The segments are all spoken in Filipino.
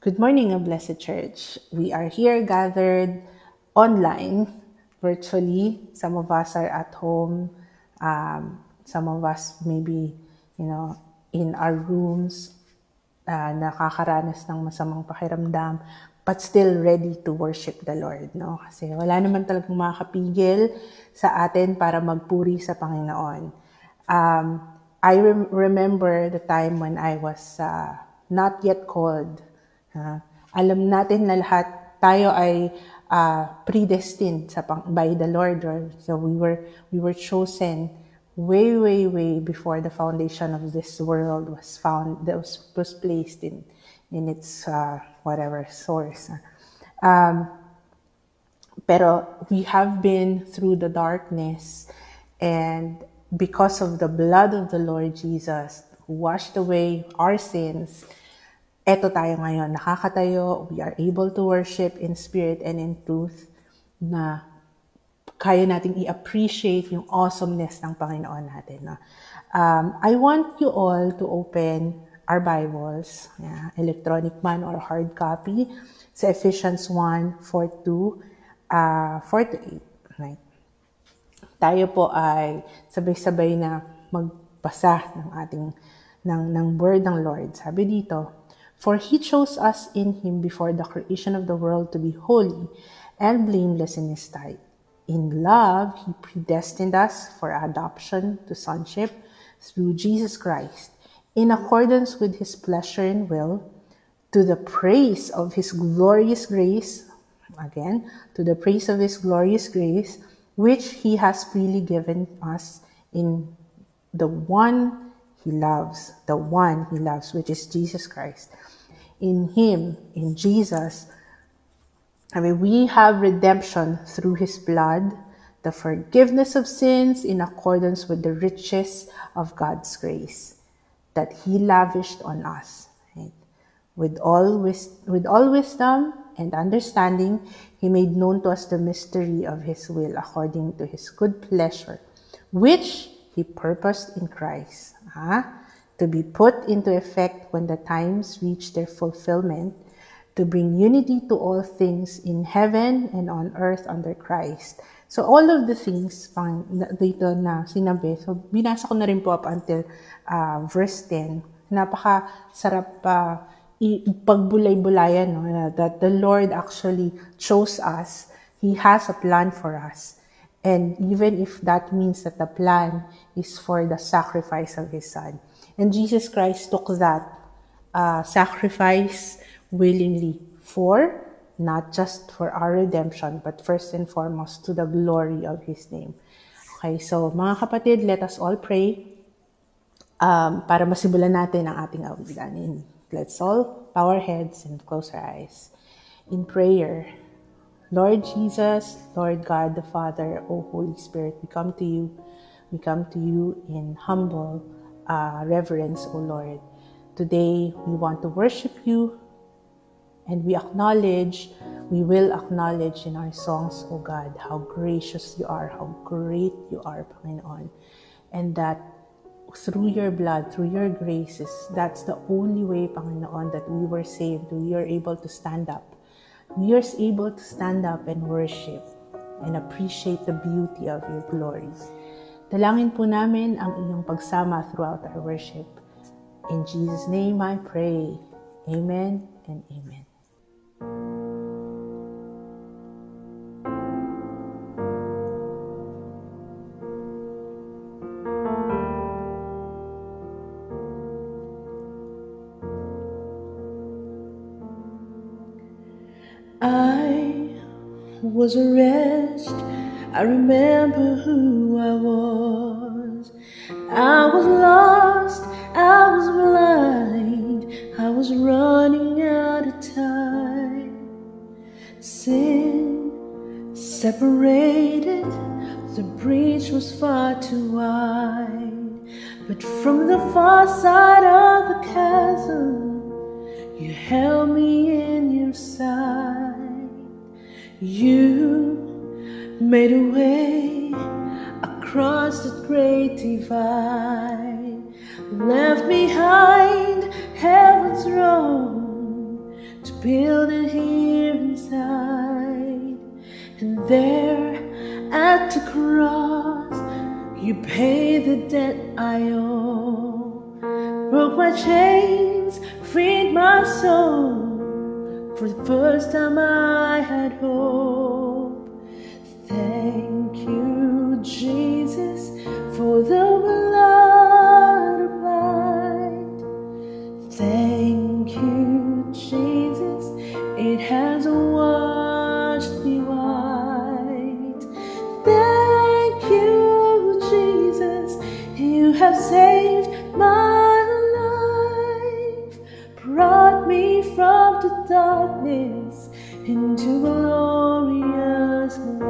Good morning, a blessed church. We are here gathered online, virtually. Some of us are at home. Some of us maybe, in our rooms, nakakaranas ng masamang pakiramdam, but still ready to worship the Lord, no? Kasi wala naman talagang makakapigil sa atin para magpuri sa Panginoon. I remember the time when I was not yet called. Alam natin na lahat tayo ay predestined by the Lord. So we were chosen way before the foundation of this world was found, that was placed in its whatever source. Pero we have been through the darkness, and because of the blood of the Lord Jesus who washed away our sins, eto tayo ngayon, nakakatayo, we are able to worship in spirit and in truth, na kaya nating i-appreciate yung awesomeness ng Panginoon natin. No? I want you all to open our Bibles, electronic man or hard copy, sa Ephesians 1:4-8. Right? Tayo po ay sabay-sabay na magbasa ng word ng Lord. Sabi dito, "For He chose us in Him before the creation of the world to be holy and blameless in His sight. In love, He predestined us for adoption to sonship through Jesus Christ, in accordance with His pleasure and will, to the praise of His glorious grace," again, "to the praise of His glorious grace, which He has freely given us in the one He loves, which is Jesus Christ. In Him, in Jesus, we have redemption through His blood, the forgiveness of sins in accordance with the riches of God's grace that He lavished on us. Right? With all wisdom and understanding, He made known to us the mystery of His will according to His good pleasure, which He purposed in Christ, to be put into effect when the times reach their fulfillment, to bring unity to all things in heaven and on earth under Christ." So all of the things dito na sinabi, so binasa ko na rin po up until verse 10. Napakasarap pagbulay-bulayan, no? That the Lord actually chose us. He has a plan for us. And even if that means that the plan is for the sacrifice of His Son. And Jesus Christ took that sacrifice willingly not just for our redemption, but first and foremost to the glory of His name. Okay, so mga kapatid, let us all pray para masimulan natin ang ating awitan. Let's all bow our heads and close our eyes in prayer. Lord Jesus, Lord God the Father, O Holy Spirit, we come to you. We come to you in humble reverence, O Lord. Today, we want to worship you, and we will acknowledge in our songs, O God, how gracious you are, how great you are, Panginoon, and that through your blood, through your graces, that's the only way, Panginoon, that we were saved. We are able to stand up. We are able to stand up and worship and appreciate the beauty of your glory. Dalangin po namin ang iyong pagsama throughout our worship. In Jesus' name I pray. Amen and amen. I was a wretch, I remember who I was. I was lost, I was blind, I was running out of time. Sin separated, the breach was far too wide. But from the far side of the chasm, you held me in your sight. You made a way across the great divide, left behind heaven's throne to building here inside. And there at the cross, you paid the debt I owe. Broke my chains, freed my soul. For the first time I had hope. Thank you, Jesus, for the blood applied. Thank you, Jesus, it has washed me white. Thank you, Jesus, you have saved my life, brought me from the darkness into glorious light.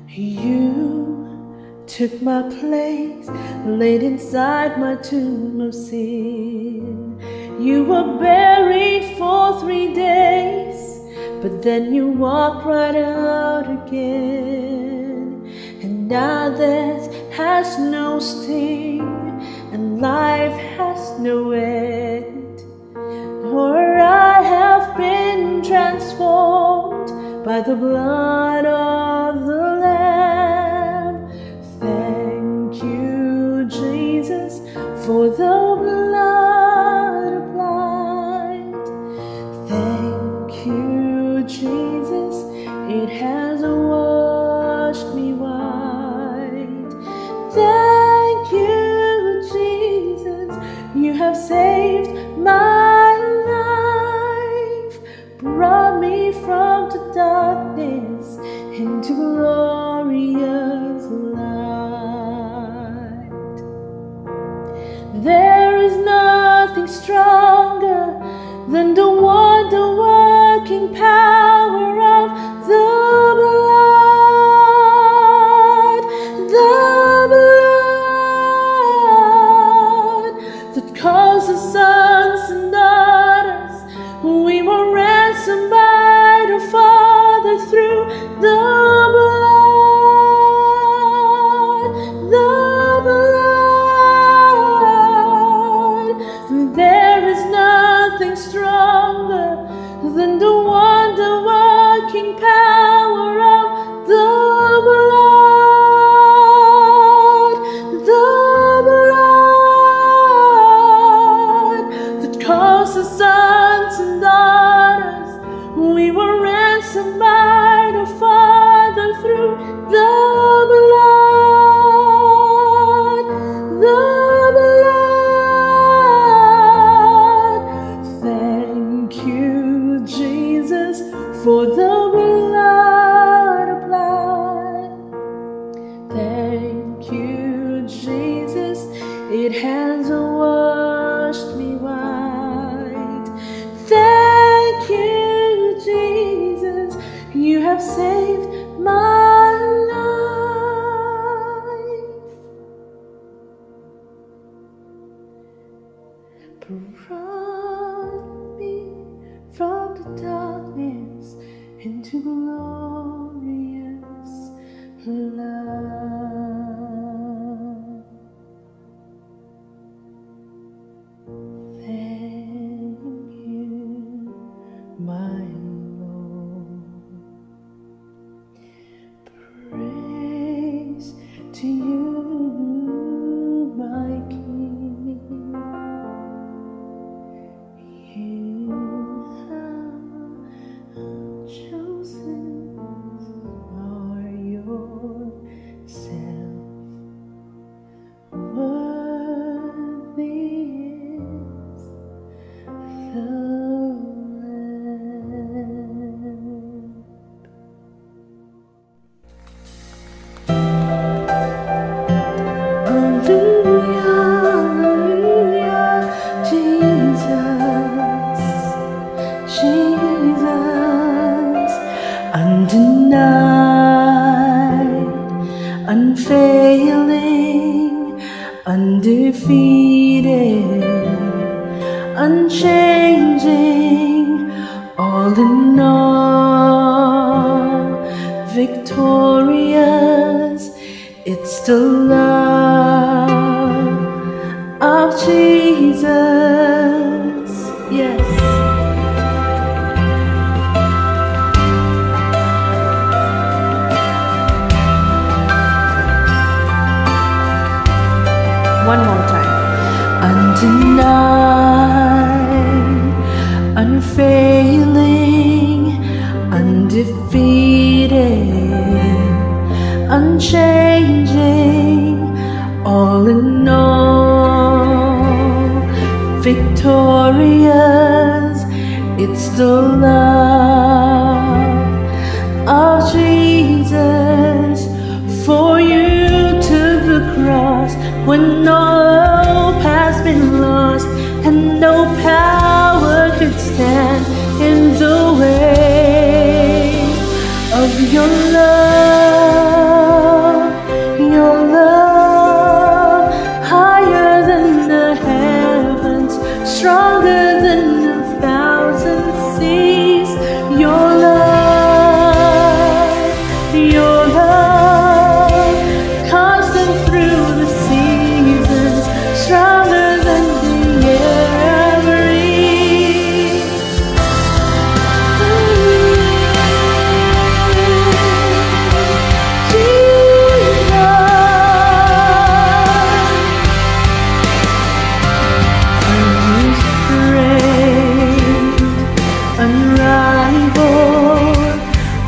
You took my place, laid inside my tomb of sin. You were buried for 3 days, but then you walked right out again. And now death has no sting, and life has no end. For I have been transformed by the blood of the Lamb. Thank you, Jesus, for the blood applied. Thank you, Jesus, it has washed me white. Thank you, Jesus, you have saved my life, brought me from the darkness into glorious light. There is nothing stronger than the wonder-working power of the blood that calls us sons and daughters. We were ransomed by the Father through the blood, There is nothing stronger than the wonder-working power of the blood that calls us sons and daughters. We were ransomed by the Father through the blood, Thank you, Jesus, for the blood applied. Thank you, Jesus, it has washed me white. Thank you, Jesus, you have saved my life, brought me from the darkness into glorious light. Thank you, my Lord. Praise to you, my King. You have chosen for yourself. Worthy is the Lamb. Hallelujah, Jesus, undenied, unfailing, undefeated, unchanging, all in all, victorious It's the love of Jesus. Yes. One more time. Undenied, unfailing, undefeated, unchanging, all in all, victorious. It's the love of Jesus. For you took the cross when all hope has been lost, and no power could stand in the way of your love. Your love, higher than the heavens, stronger than 1,000 seas. Your love, your love, constant through the seasons, stronger than the air I breathe. Unrivaled,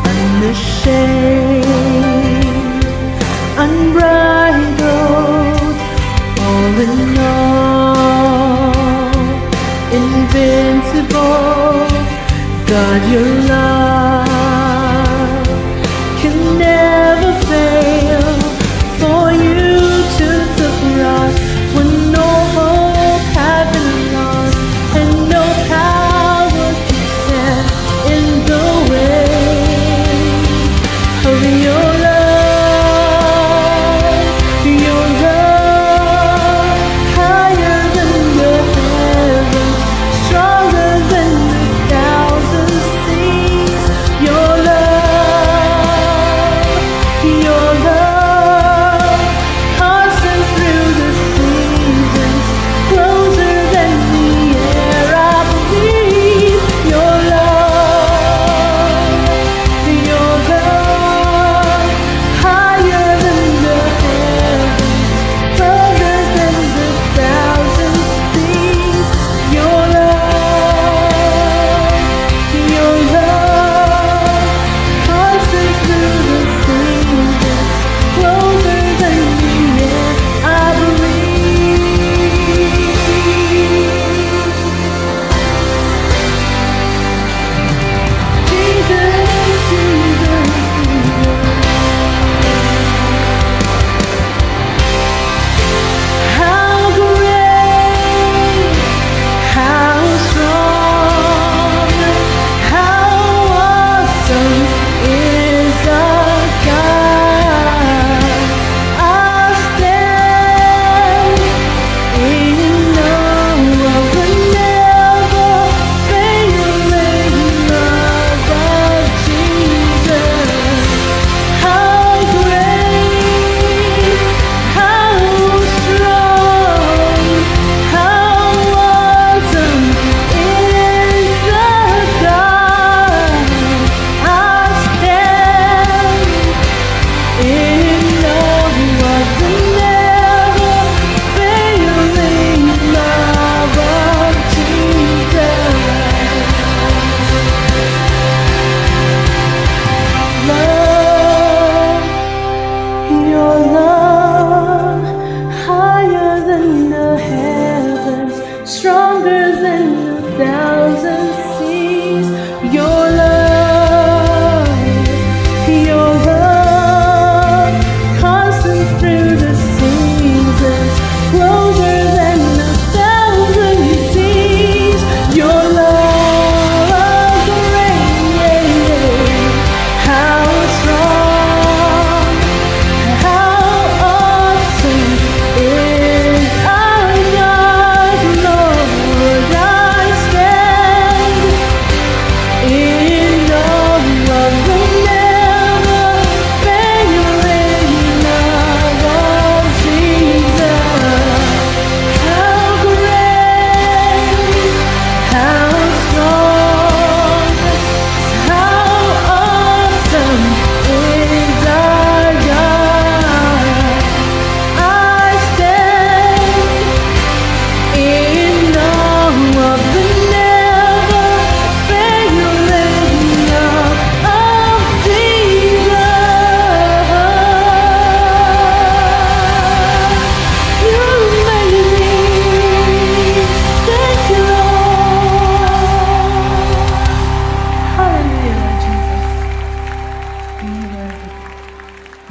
unashamed, unbridled, all in all, invincible. God, your love can never fail. For you took the cross when no hope had been lost, and no power could stand in the way of your love. Your love, higher than the heavens, stronger than 1,000 seas.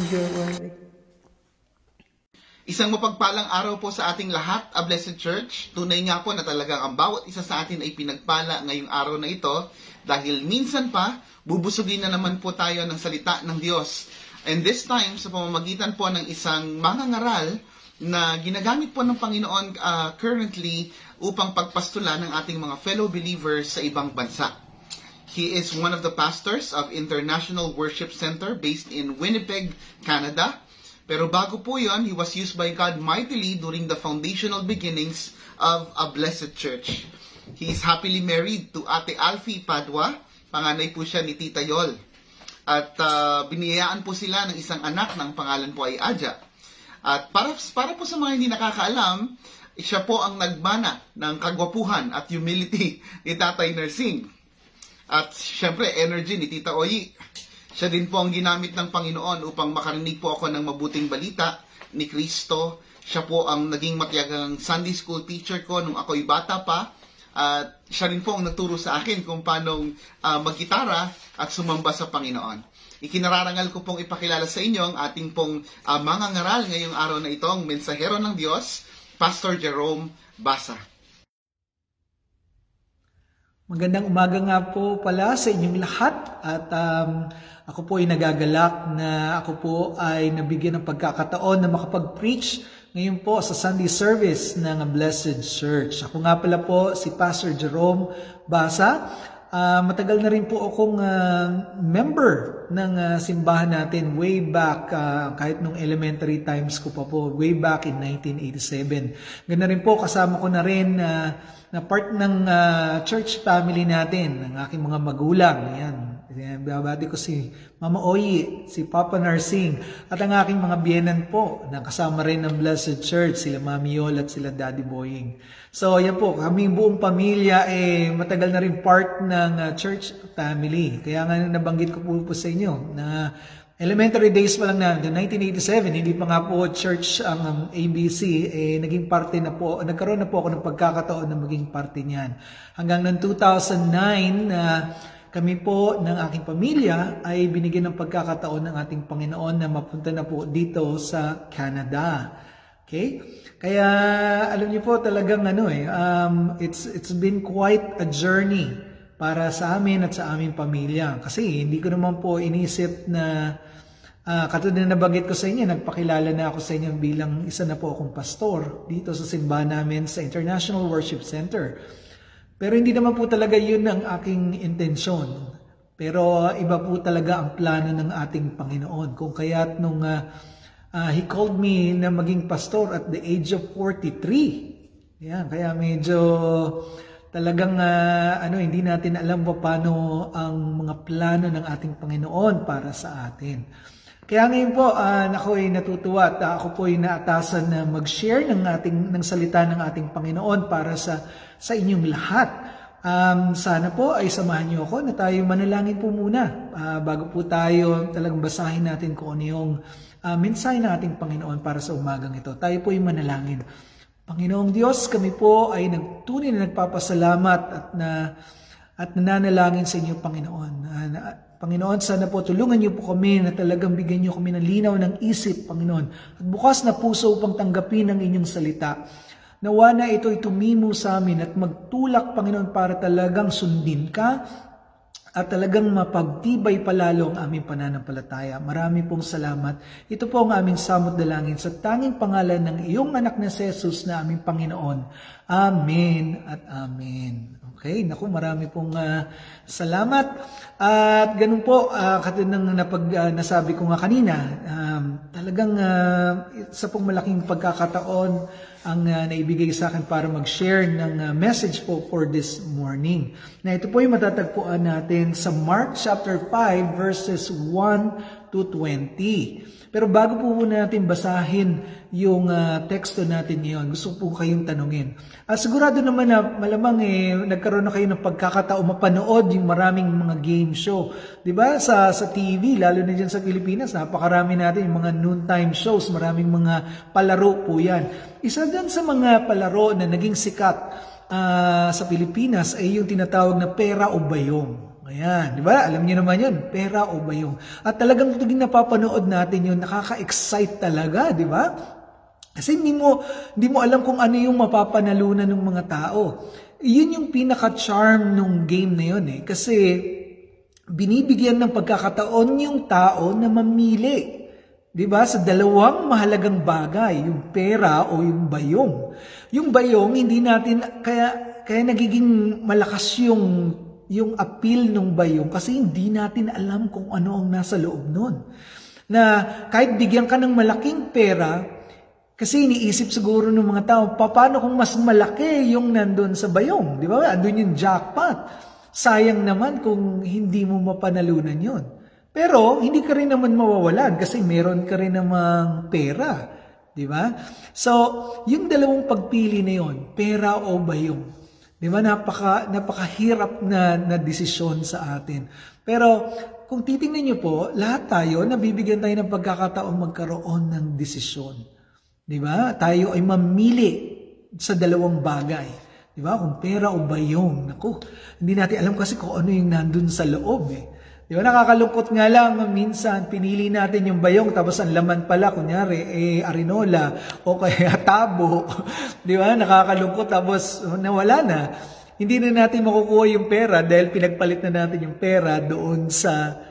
your word. Isang mapagpalang araw po sa ating lahat, a Blessed Church. Tunay nga po na talagang ang bawat isa sa atin ay pinagpala ngayong araw na ito dahil minsan pa, bubusugin na naman po tayo ng salita ng Diyos. And this time, sa pamamagitan po ng isang mangangaral na ginagamit po ng Panginoon currently upang pagpastula ng ating mga fellow believers sa ibang bansa. He is one of the pastors of International Worship Center based in Winnipeg, Canada. Pero bago po yon, he was used by God mightily during the foundational beginnings of a Blessed Church. He is happily married to Ate Alfie Padua. Panganay po siya ni Tita Yol. At biniyayaan po sila ng isang anak ng pangalan po ay Aja. At para po sa mga hindi nakakaalam, siya po ang nagmana ng kagwapuhan at humility ni Tatay Nursing. At syempre, energy ni Tita Oyi. Siya din po ang ginamit ng Panginoon upang makarinig po ako ng mabuting balita ni Kristo. Siya po ang naging matiyagang Sunday school teacher ko nung ako'y bata pa. At siya rin po ang nagturo sa akin kung paano maggitara at sumamba sa Panginoon. Ikinararangal ko pong ipakilala sa inyo ang ating pong mangangaral ngayong araw na ito, ang mensahero ng Diyos, Pastor Jerome Basa. Magandang umaga nga po pala sa inyong lahat at ako po ay nagagalak na ako po ay nabigyan ng pagkakataon na makapag-preach ngayon po sa Sunday service ng Blessed Church. Ako nga pala po si Pastor Jerome Basa. Matagal na rin po akong member ng simbahan natin way back kahit nung elementary times ko pa po, way back in 1987. Ganda rin po kasama ko na rin na part ng church family natin, ng aking mga magulang. Ayan. Babati ko si Mama Oyi, si Papa Nursing, at ang aking mga biyenan po, na kasama rin ng Blessed Church, sila Mami Yol at sila Daddy Boying. So, yan po, kaming buong pamilya, matagal na rin part ng church family. Kaya nga nabanggit ko po sa inyo na elementary days pa lang na, 1987, hindi pa nga po church ang ABC, naging parte na po, nagkaroon na po ako ng pagkakataon na maging parte niyan. Hanggang ng 2009, kami po ng aking pamilya ay binigyan ng pagkakataon ng ating Panginoon na mapunta na po dito sa Canada. Okay? Kaya alam niyo po talagang it's been quite a journey para sa amin at sa aming pamilya. Kasi hindi ko naman po inisip na katulad na nabanggit ko sa inyo, nagpakilala na ako sa inyo bilang isa na po akong pastor dito sa simbahan namin sa International Worship Center. Pero hindi naman po talaga yun ang aking intensyon. Pero iba po talaga ang plano ng ating Panginoon. Kung kaya't nung He called me na maging pastor at the age of 43. Yan, kaya medyo talagang hindi natin alam paano ang mga plano ng ating Panginoon para sa atin. Kaya ngayon po, ako ay natutuwa at ako po ay naatasan na mag-share ng salita ng ating Panginoon para sa inyong lahat. Sana po ay samahan niyo ako na tayo manalangin po muna bago po tayo talagang basahin natin kung ano yung mensahe ng ating Panginoon para sa umagang ito. Tayo po ay manalangin. Panginoong Diyos, kami po ay tunay na nagpapasalamat at nananalangin sa inyo, Panginoon. Panginoon, sana po tulungan niyo po kami na talagang bigyan niyo kami ng linaw ng isip, Panginoon. At bukas na puso upang tanggapin ang inyong salita. Nawa na ito'y tumimo sa amin at magtulak, Panginoon, para talagang sundin ka at talagang mapagtibay palalo ang aming pananampalataya. Marami pong salamat. Ito po ang aming samot dalangin sa tanging pangalan ng iyong anak na si Jesus na aming Panginoon. Amen at amen. Okay, naku, marami pong salamat. At ganun po, katulad ng nasabi ko nga kanina, talagang isa pong malaking pagkakataon ang naibigay sa akin para mag-share ng message po for this morning. Na ito po ay matatagpuan natin sa Mark chapter 5 verses 1 to 20. Pero bago po muna natin basahin yung teksto natin ngayon, gusto po kayong tanungin. Sigurado naman na malamang nagkaroon na kayo ng pagkakataon mapanood yung maraming mga game show. Diba? Sa TV, lalo na dyan sa Pilipinas, napakarami natin yung mga noontime shows, maraming mga palaro po yan. Isa dyan sa mga palaro na naging sikat sa Pilipinas ay yung tinatawag na pera o bayong. Ayan, di ba? Alam niyo naman yun, pera o bayong. At talagang tuwing napapanood natin yun, nakaka-excite talaga, di ba? Kasi hindi mo alam kung ano yung mapapanalunan ng mga tao. Yun yung pinaka-charm ng game na yun eh. Kasi binibigyan ng pagkakataon yung tao na mamili. Di ba? Sa dalawang mahalagang bagay, yung pera o yung bayong. Yung bayong, hindi natin, kaya nagiging malakas yung appeal ng bayong kasi hindi natin alam kung ano ang nasa loob nun. Na kahit bigyan ka ng malaking pera, kasi iniisip siguro ng mga tao, paano kung mas malaki yung nandun sa bayong? Di ba? Andun yung jackpot. Sayang naman kung hindi mo mapanalunan yun. Pero hindi ka rin naman mawawalan kasi meron ka rin namang pera. Di ba? So, yung dalawang pagpili na yun, pera o bayong, di ba, napakahirap na desisyon sa atin. Pero kung titingnan niyo po, lahat tayo nabibigyan tayo ng pagkakataon magkaroon ng desisyon. Di ba? Tayo ay mamili sa dalawang bagay. Di ba? Kung pera o bayong. Naku, hindi natin alam kasi kung ano yung nandun sa loob eh. Di ba? Nakakalungkot nga lang minsan pinili natin yung bayong tapos ang laman pala kunyari arinola o kaya tabo. Di ba? Nakakalungkot tapos nawala na. Hindi na natin makukuha yung pera dahil pinagpalit na natin yung pera doon sa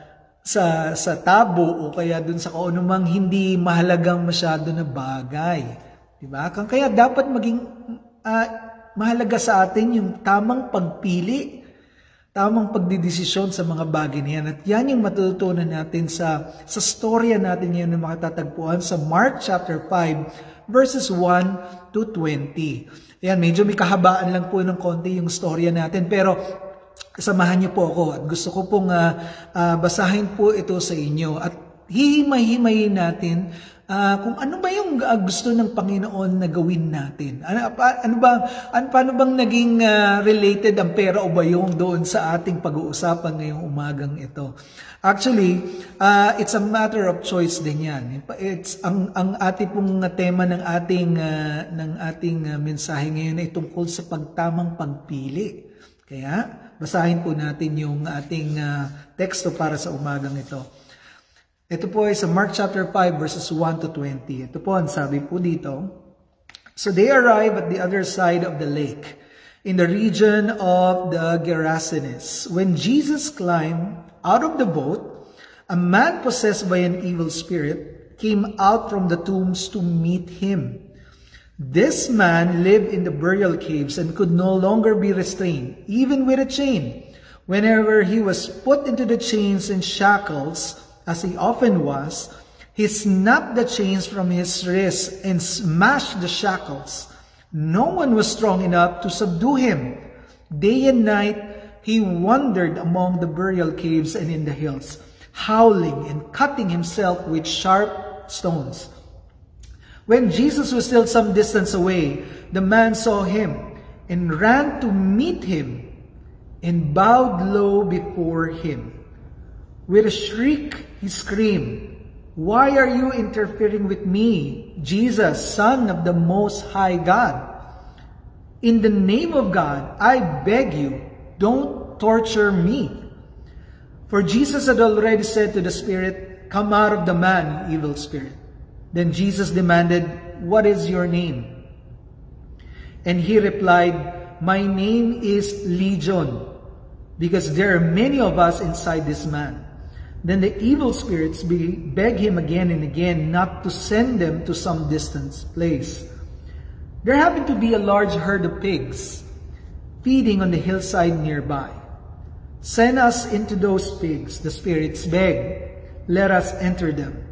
tabo o kaya doon sa kung anumang hindi mahalagang masyado na bagay. Di ba? Kaya dapat maging mahalaga sa atin yung tamang pagpili, tamang pagdidesisyon sa mga bagay niyan. At yan yung matututunan natin sa storya natin ngayon na makatatagpuan sa Mark chapter 5 verses 1 to 20. Ayan, medyo may kahabaan lang po ng konti yung storya natin. Pero samahan niyo po ako at gusto ko pong basahin po ito sa inyo. At hihimay-himayin natin kung ano ba yung gusto ng Panginoon na gawin natin. Paano bang naging related ang pera o bayong doon sa ating pag-uusapan ngayong umagang ito? Actually, it's a matter of choice din yan. It's ang ating pong tema ng ating mensahe ngayon ay tungkol sa pagtamang pagpili. Kaya basahin po natin yung ating teksto para sa umagang ito. Ito po ay sa Mark chapter 5 verses 1 to 20. Ito po ang sabi po dito. So they arrived at the other side of the lake, in the region of the Gerasenes. When Jesus climbed out of the boat, a man possessed by an evil spirit came out from the tombs to meet him. This man lived in the burial caves and could no longer be restrained, even with a chain. Whenever he was put into the chains and shackles, as he often was, he snapped the chains from his wrists and smashed the shackles. No one was strong enough to subdue him. Day and night, he wandered among the burial caves and in the hills, howling and cutting himself with sharp stones. When Jesus was still some distance away, the man saw him and ran to meet him and bowed low before him. With a shriek, he screamed, "Why are you interfering with me, Jesus, Son of the Most High God? In the name of God, I beg you, don't torture me." For Jesus had already said to the spirit, "Come out of the man, evil spirit." Then Jesus demanded, "What is your name?" And he replied, "My name is Legion, because there are many of us inside this man." Then the evil spirits begged him again and again not to send them to some distant place. There happened to be a large herd of pigs feeding on the hillside nearby. "Send us into those pigs," the spirits begged. "Let us enter them."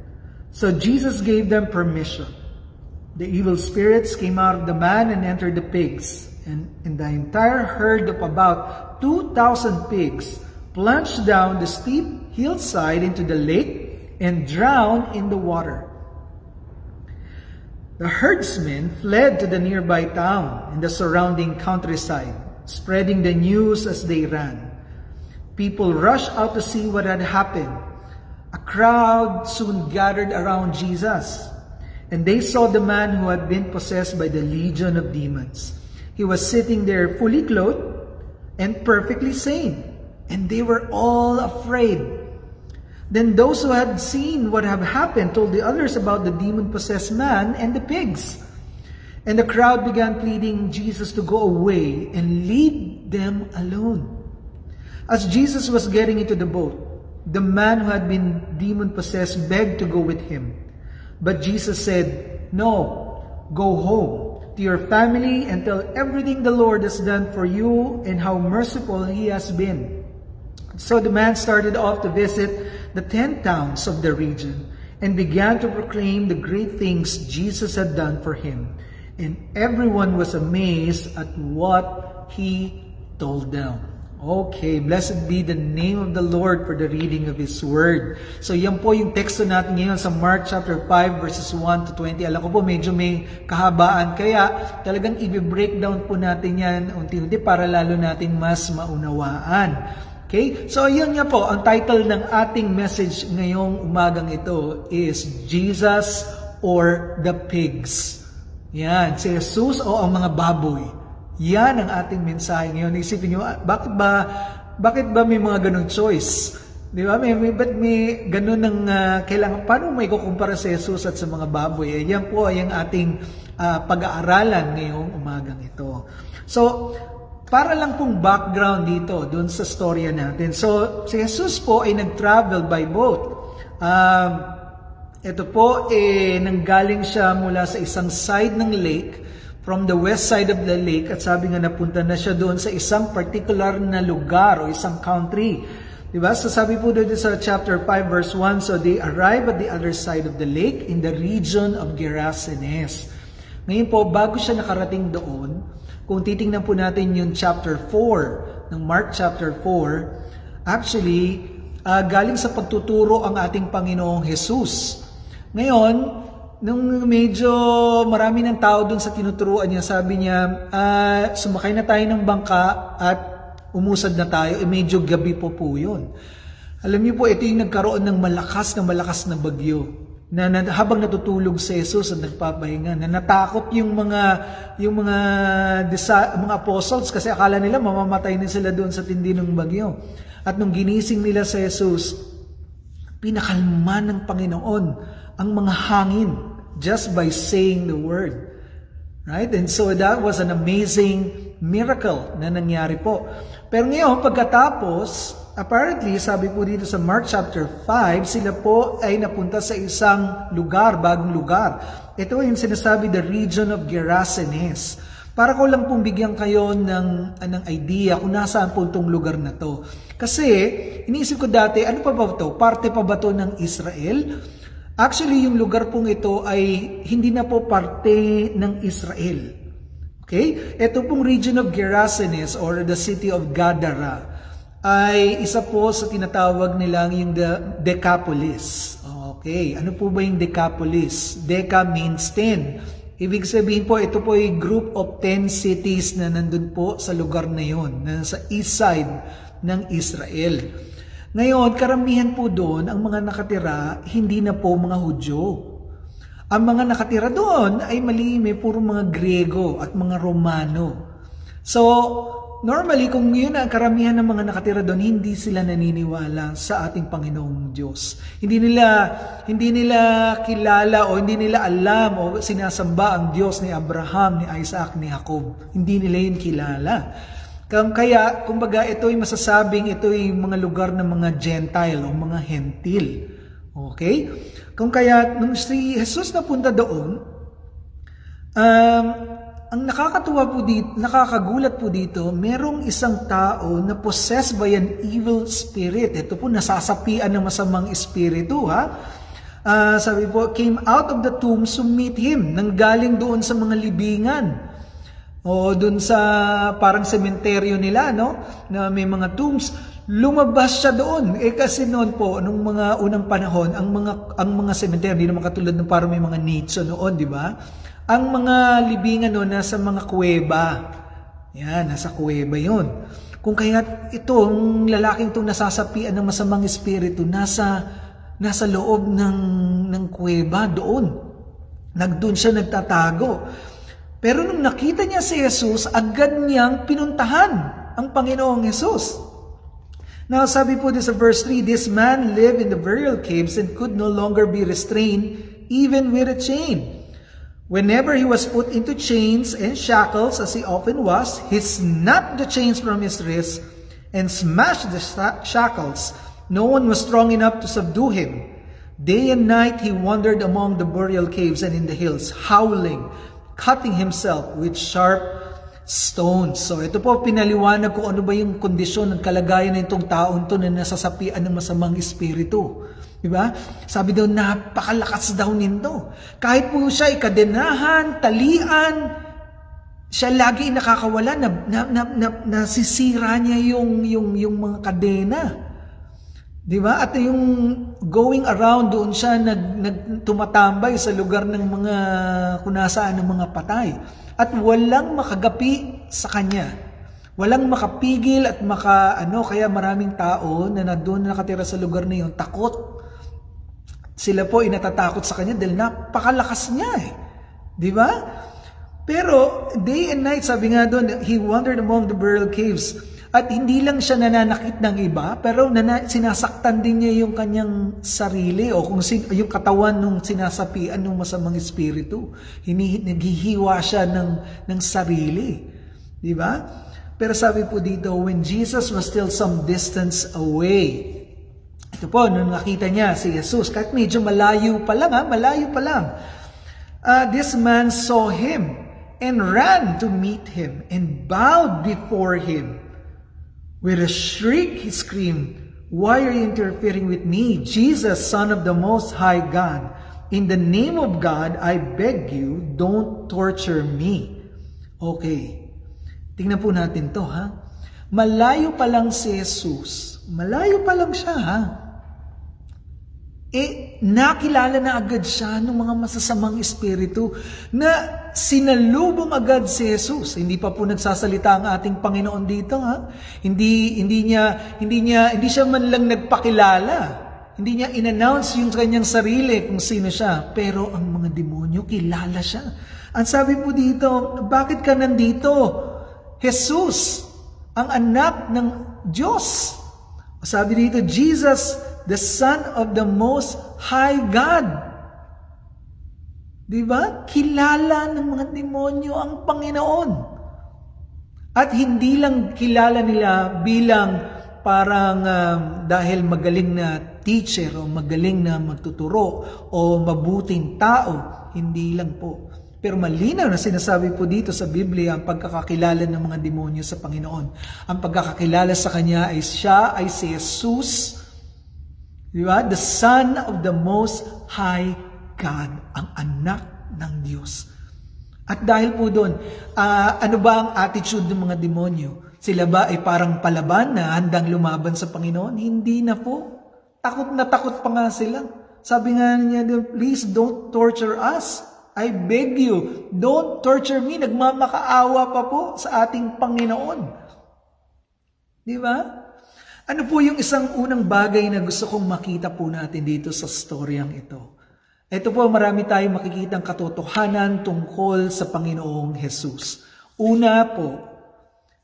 So Jesus gave them permission. The evil spirits came out of the man and entered the pigs, and the entire herd of about 2,000 pigs plunged down the steep hillside into the lake and drowned in the water. The herdsmen fled to the nearby town and the surrounding countryside, spreading the news as they ran. People rushed out to see what had happened. A crowd soon gathered around Jesus, and they saw the man who had been possessed by the legion of demons. He was sitting there fully clothed and perfectly sane. and they were all afraid. Then those who had seen what had happened told the others about the demon-possessed man and the pigs. And the crowd began pleading Jesus to go away and leave them alone. As Jesus was getting into the boat, the man who had been demon-possessed begged to go with him. But Jesus said, "No, go home to your family and tell everything the Lord has done for you and how merciful He has been." So the man started off to visit the 10 towns of the region and began to proclaim the great things Jesus had done for him. And everyone was amazed at what he told them. Okay, blessed be the name of the Lord for the reading of His Word. So yan po yung teksto natin ngayon sa Mark chapter 5 verses 1 to 20. Alam ko po medyo may kahabaan, kaya talagang i-breakdown po natin yan unti-unti para lalo nating mas maunawaan. Okay? So, yun nga po, ang title ng ating message ngayong umagang ito is Jesus or the Pigs. Yan, si Jesus o ang mga baboy. Yan ang ating mensahe ngayon. Isipin nyo, bakit ba may mga ganong choice? Di ba? Ba't may ganon ng kailangan? Paano may kukumpara si Jesus at sa mga baboy? Yan po ay ang ating pag-aaralan ngayong umagang ito. So, para lang pong background dito, dun sa storya natin. So, si Jesus po ay nag-travel by boat. Ito po, nanggaling siya mula sa isang side ng lake, from the west side of the lake, at sabi nga napunta na siya doon sa isang particular na lugar o isang country. Diba? So sabi po doon sa chapter 5 verse 1, so they arrived at the other side of the lake in the region of Gerasenes. Ngayon po, bago siya nakarating doon, kung titingnan po natin yung chapter 4 ng Mark chapter 4, actually, galing sa pagtuturo ang ating Panginoong Jesus. Ngayon, nung medyo marami ng tao dun sa tinuturuan niya, sabi niya, sumakay na tayo ng bangka at umusad na tayo. Medyo gabi po yun. Alam niyo po, ito yung nagkaroon ng malakas na bagyo. Na habang natutulog si Jesus at nagpapahinga, na natakot yung mga apostles kasi akala nila mamamatay na sila doon sa tindi ng bagyo. At nung ginising nila si Jesus, pinakalma ng Panginoon ang mga hangin just by saying the word. Right? And so that was an amazing miracle na nangyari po. Pero ngayon, pagkatapos, apparently, sabi po dito sa Mark chapter 5, sila po ay napunta sa isang lugar, bagong lugar. Ito yung sinasabi, the region of Gerasenes. Para ko lang pong bigyan kayo ng idea kung nasaan po itong lugar na to. Kasi, iniisip ko dati, ano pa ba ito? Parte pa ba ito ng Israel? Actually, yung lugar pong ito ay hindi na po parte ng Israel. Okay? Ito pong region of Gerasenes or the city of Gadara ay isa po sa tinatawag nilang yung Decapolis. Okay, ano po ba yung Decapolis? Deca means 10. Ibig sabihin po, ito po ay group of 10 cities na nandun po sa lugar na yon, na sa east side ng Israel. Ngayon, karamihan po doon, ang mga nakatira, hindi na po mga Hudyo. Ang mga nakatira doon ay malimi, puro mga Griego at mga Romano. So, normally, kung yun ang karamihan ng mga nakatira doon, hindi sila naniniwala sa ating Panginoong Diyos. Hindi nila kilala o hindi nila alam o sinasamba ang Diyos ni Abraham, ni Isaac, ni Jacob. Hindi nila yun kilala. Kaya, kumbaga, ito ay masasabing, ito ay mga lugar ng mga Gentile o mga Hentil. Okay? Kung kaya, nung si Jesus napunta doon, ang nakakatuwa po dito, nakakagulat po dito, merong isang tao na possessed by an evil spirit. Ito po, nasasapian ng masamang espiritu, ha? Sabi po, came out of the tomb to meet him. Nanggaling doon sa mga libingan. O doon sa parang sementeryo nila, no? Na may mga tombs. Lumabas siya doon. Kasi noon po, nung mga unang panahon, ang mga sementeryo, hindi naman katulad ng parang may mga nicho noon, di ba? Ang mga libingan noon nasa mga kuweba. Yan, nasa kuweba yun. Kung kaya itong lalaking itong nasasapian ng masamang espiritu, nasa loob ng kuweba doon. Doon siya nagtatago. Pero nung nakita niya si Jesus, agad niyang pinuntahan ang Panginoong Jesus. Now, sabi po din sa verse 3, this man lived in the burial caves and could no longer be restrained even with a chain. Whenever he was put into chains and shackles, as he often was, he snapped the chains from his wrists and smashed the shackles. No one was strong enough to subdue him. Day and night he wandered among the burial caves and in the hills, howling, cutting himself with sharp stones. So ito po pinaliwanag kung ano ba yung kondisyon ng kalagayan ng itong taon to na nasasapian ng masamang espiritu. Diba? Sabi daw, napakalakas daw nito. Kahit po siya ikadenahan, talian, siya lagi nakakawala, nasisira niya yung mga kadena. Diba? At yung going around doon siya tumatambay sa lugar ng mga kung nasaan ng mga patay. At walang makagapi sa kanya. Walang makapigil at kaya maraming tao na doon nakatira sa lugar na yun, takot. Sila po ay natatakot sa kanya dahil napakalakas niya eh. Di ba? Pero day and night, sabi nga doon, he wandered among the burial caves. At hindi lang siya nananakit ng iba, pero sinasaktan din niya yung kanyang sarili o kung yung katawan nung sinasapian ng masamang espiritu. Naghihiwa siya ng sarili. Di ba? Pero sabi po dito, when Jesus was still some distance away, ito po, nung nakita niya si Jesus, kahit medyo malayo pa lang, this man saw him and ran to meet him and bowed before him. With a shriek, he screamed, "Why are you interfering with me, Jesus, Son of the Most High God? In the name of God, I beg you, don't torture me." Okay. Tingnan po natin to, ha? Malayo pa lang si Jesus. Malayo pa lang siya, ha? Nakilala na agad siya ng mga masasamang espiritu na sinalubong agad si Jesus. Hindi pa po nagsasalita ang ating Panginoon dito, ha? Hindi siya man lang nagpakilala. Hindi niya in-announce yung kanyang sarili kung sino siya. Pero ang mga demonyo, kilala siya. Ang sabi po dito, bakit ka nandito? Jesus, ang anak ng Diyos. Sabi dito, Jesus, the Son of the Most High God. Diba? Kilala ng mga demonyo ang Panginoon. At hindi lang kilala nila bilang parang dahil magaling na teacher o magaling na magtuturo o mabuting tao. Hindi lang po. Pero malinaw na sinasabi po dito sa Biblia ang pagkakakilala ng mga demonyo sa Panginoon. Ang pagkakakilala sa Kanya ay siya ay si Jesus, diba? The Son of the Most High God, ang anak ng Diyos. At dahil po doon, ano ba ang attitude ng mga demonyo? Sila ba ay parang palaban na handang lumaban sa Panginoon? Hindi na po. Takot na takot pa nga sila. Sabi nga niya, please don't torture us. I beg you, don't torture me. Nagmamakaawa pa po sa ating Panginoon. Di ba? Ano po yung isang unang bagay na gusto kong makita po natin dito sa storyang ito? Ito po, marami tayong makikitang katotohanan tungkol sa Panginoong Jesus. Una po,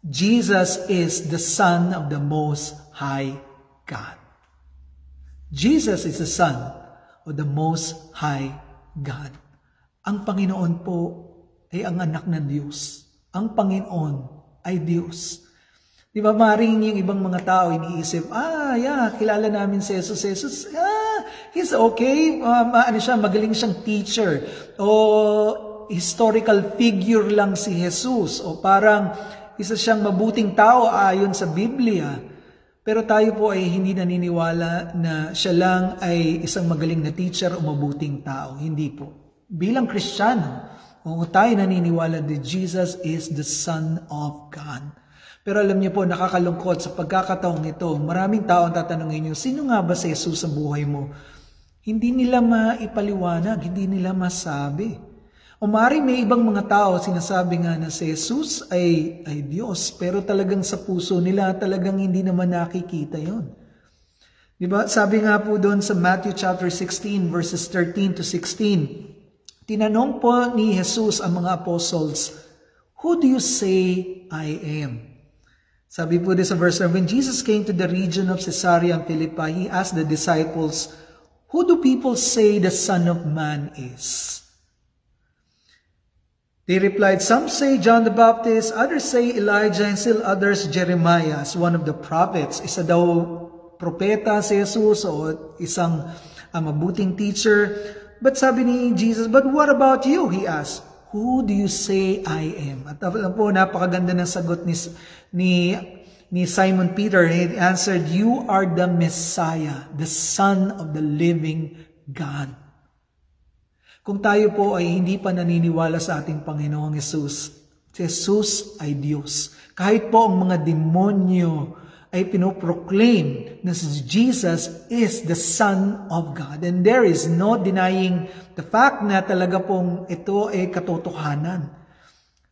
Jesus is the Son of the Most High God. Jesus is the Son of the Most High God. Ang Panginoon po ay ang anak ng Diyos. Ang Panginoon ay Diyos. Di ba, maring yung ibang mga tao iniisip, kilala namin si Jesus. Jesus, he's okay. Magaling siyang teacher. O historical figure lang si Jesus. O parang isa siyang mabuting tao ayon sa Biblia. Pero tayo po ay hindi naniniwala na siya lang ay isang magaling na teacher o mabuting tao. Hindi po. Bilang Kristiyano, tayo naniniwala that Jesus is the Son of God. Pero alam niyo po, nakakalungkot sa pagkakataong ito, maraming tao ang tatanungin niyo, sino nga ba si Jesus sa buhay mo? Hindi nila maipaliwanag, hindi nila masabi. O maaaring may ibang mga tao sinasabi nga na si Jesus ay Diyos, pero talagang sa puso nila talagang hindi naman nakikita yon. Diba? Sabi nga po doon sa Matthew chapter 16 verses 13 to 16, tinanong po ni Jesus ang mga apostles, "Who do you say I am?" Sabi po din sa verse 7, when Jesus came to the region of Caesarea Philippi, he asked the disciples, who do people say the Son of Man is? They replied, some say John the Baptist, others say Elijah, and still others Jeremiah as one of the prophets. Isa daw propeta si Jesus o isang mabuting teacher. But sabi ni Jesus, but what about you? He asked, who do you say I am? At alam po, napakaganda ng sagot ni Simon Peter. He answered, you are the Messiah, the Son of the living God. Kung tayo po ay hindi pa naniniwala sa ating Panginoong Jesus, si Jesus ay Diyos. Kahit po ang mga demonyo ay pinoproclaim na si Jesus is the Son of God. And there is no denying the fact na talaga pong ito ay katotohanan.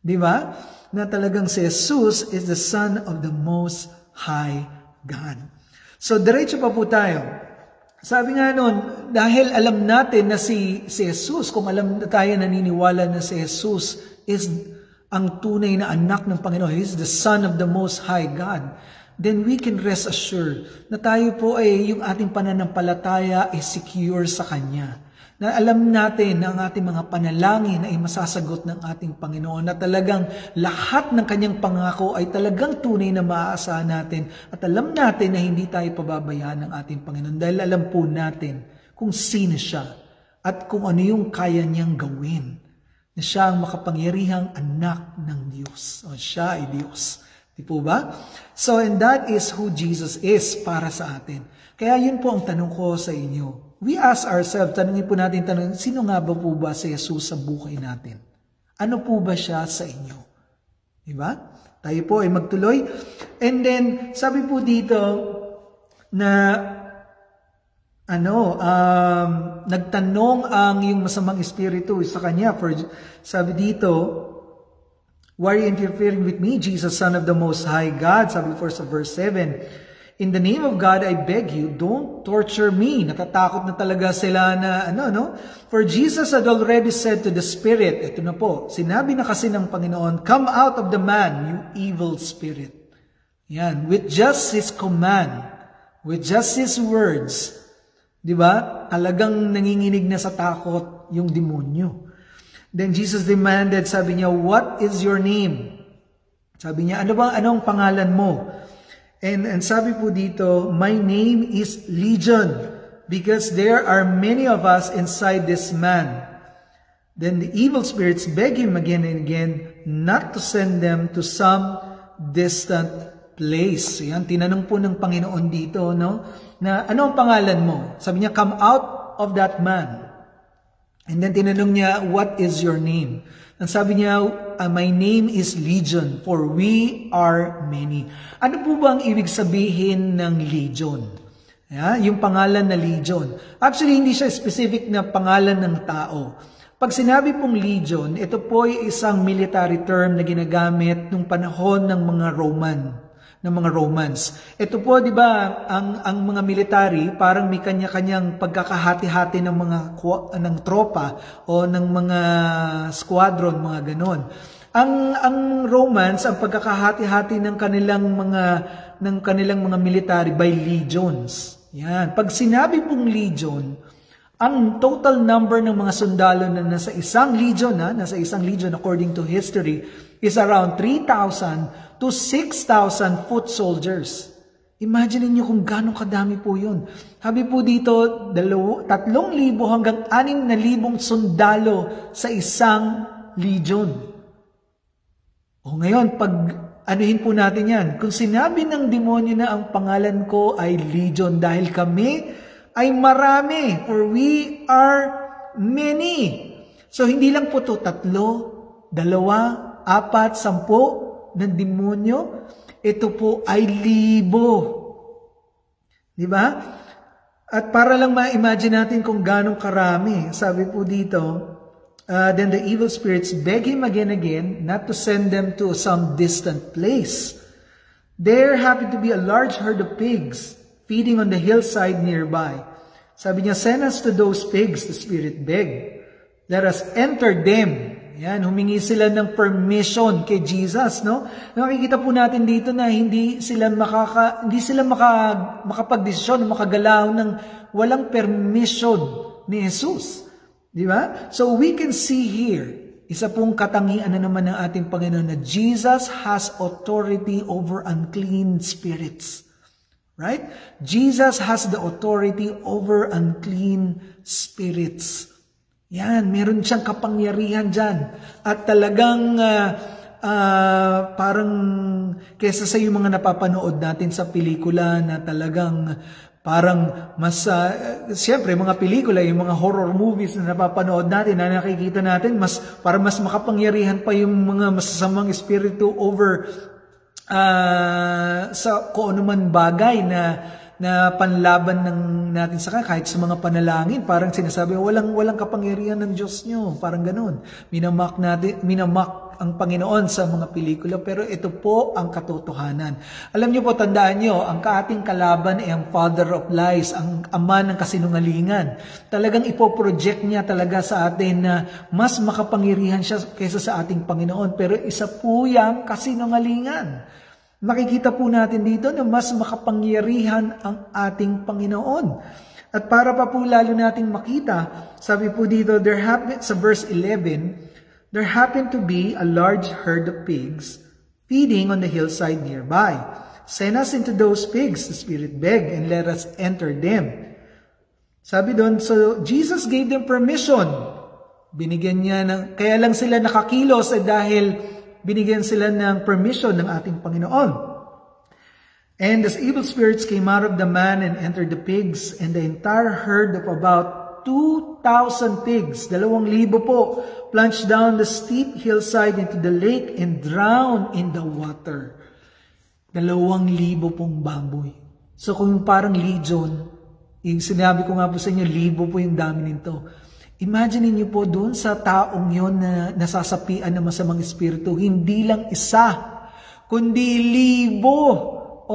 Di ba? Na talagang si Jesus is the Son of the Most High God. So, diretso pa po tayo. Sabi nga nun, dahil alam natin na si Jesus, kung alam na tayo naniniwala na si Jesus is ang tunay na anak ng Panginoon, He is the Son of the Most High God, then we can rest assured na tayo po ay yung ating pananampalataya is secure sa Kanya. Na alam natin na ang ating mga panalangin ay masasagot ng ating Panginoon, na talagang lahat ng Kanyang pangako ay talagang tunay na maaasahan natin, at alam natin na hindi tayo pababayaan ng ating Panginoon dahil alam po natin kung sino siya at kung ano yung kaya niyang gawin, na siya ang makapangyarihang anak ng Diyos, o siya ay Diyos. Di po ba? So, and that is who Jesus is para sa atin. Kaya yun po ang tanong ko sa inyo. We ask ourselves, tanongin po natin, sino nga ba po ba si Jesus sa buhay natin? Ano po ba siya sa inyo? Diba? Tayo po ay magtuloy. And then, sabi po dito na nagtanong ang yung masamang espiritu sa kanya. Sabi dito, why are you interfering with me, Jesus, Son of the Most High God? Sabi po sa verse 7, in the name of God, I beg you, don't torture me. Natatakot na talaga sila na, For Jesus had already said to the spirit, ito na po, sinabi na kasi ng Panginoon, come out of the man, you evil spirit. Yan, with just His command, with just His words, di ba? Talagang nanginginig na sa takot yung demonyo. Then Jesus demanded, sabi niya, what is your name? Sabi niya, anong pangalan mo? And sabi po dito, my name is Legion, because there are many of us inside this man. Then the evil spirits beg him again and again not to send them to some distant place. Yan, tinanong po ng Panginoon dito, na ano ang pangalan mo? Sabi niya, come out of that man. And then tinanong niya, what is your name? And sabi niya, my name is Legion, for we are many. Ano po ba ang ibig sabihin ng Legion? Yung pangalan na Legion. Actually, hindi siya specific na pangalan ng tao. Pag sinabi pong Legion, ito po ay isang military term na ginagamit nung panahon ng mga Romans. Ito po, di ba, ang mga military, parang may kanya-kanyang pagkakahati-hati ng tropa o ng mga squadron, mga ganon. Ang Romans, ang pagkakahati-hati ng kanilang mga military by legions. Yan. Pag sinabi pong legion, ang total number ng mga sundalo na nasa isang legion according to history, is around 3,000 to 6,000 foot soldiers. Imagine niyo kung gaano kadami po yun. Sabi po dito, 3,000 hanggang 6,000 sundalo sa isang legion. O ngayon, pag anuhin po natin yan, kung sinabi ng demonyo na ang pangalan ko ay Legion dahil kami ay marami, for we are many. So hindi lang po to 3, 2, 4, 10 ng demonyo, ito po ay 1,000. Di ba? At para lang ma-imagine natin kung ganong karami, sabi po dito, then the evil spirits beg him again not to send them to some distant place. There happened to be a large herd of pigs feeding on the hillside nearby. Sabi niya, send us to those pigs, the spirit begged. Let us enter them Yan, humingi sila ng permission kay Jesus, no? Nakikita po natin dito na hindi sila makapagdesisyon, makagalaw ng walang permission ni Jesus. Di ba? So we can see here, isa pong katangian na naman ng ating Panginoon na Jesus has authority over unclean spirits. Right? Jesus has the authority over unclean spirits. Yan, meron siyang kapangyarihan dyan. At talagang parang kesa sa yung mga napapanood natin sa pelikula na talagang parang mas, siyempre mga pelikula, yung mga horror movies na napapanood natin, na nakikita natin, para mas makapangyarihan pa yung mga masasamang espiritu over sa kung ano man bagay na panlaban natin sa kahit sa mga panalangin, parang sinasabi, walang kapangyarihan ng Diyos nyo, parang ganun. Minamak ang Panginoon sa mga pelikula, pero ito po ang katotohanan. Alam niyo po, tandaan niyo, ang ating kalaban ay ang father of lies, ang ama ng kasinungalingan. Talagang ipoproject niya talaga sa atin na mas makapangyarihan siya kaysa sa ating Panginoon, pero isa po yang kasinungalingan. Makikita po natin dito na mas makapangyarihan ang ating Panginoon. At para pa po lalo nating makita, sabi po dito, sa verse 11, there happened to be a large herd of pigs feeding on the hillside nearby. Send us into those pigs, the Spirit begged, and let us enter them. Sabi doon, so Jesus gave them permission. Binigyan niya kaya lang sila nakakilos dahil binigyan sila ng permission ng ating Panginoon. And as evil spirits came out of the man and entered the pigs, and the entire herd of about 2,000 pigs, 2,000 po, plunged down the steep hillside into the lake and drowned in the water. 2,000 pong baboy. So kung parang legion, yung sinabi ko nga po sa inyo, 1,000 po yung dami nito. Imagine niyo po doon sa taong yon na nasasapian ng masamang espiritu, hindi lang isa, kundi 1,000. O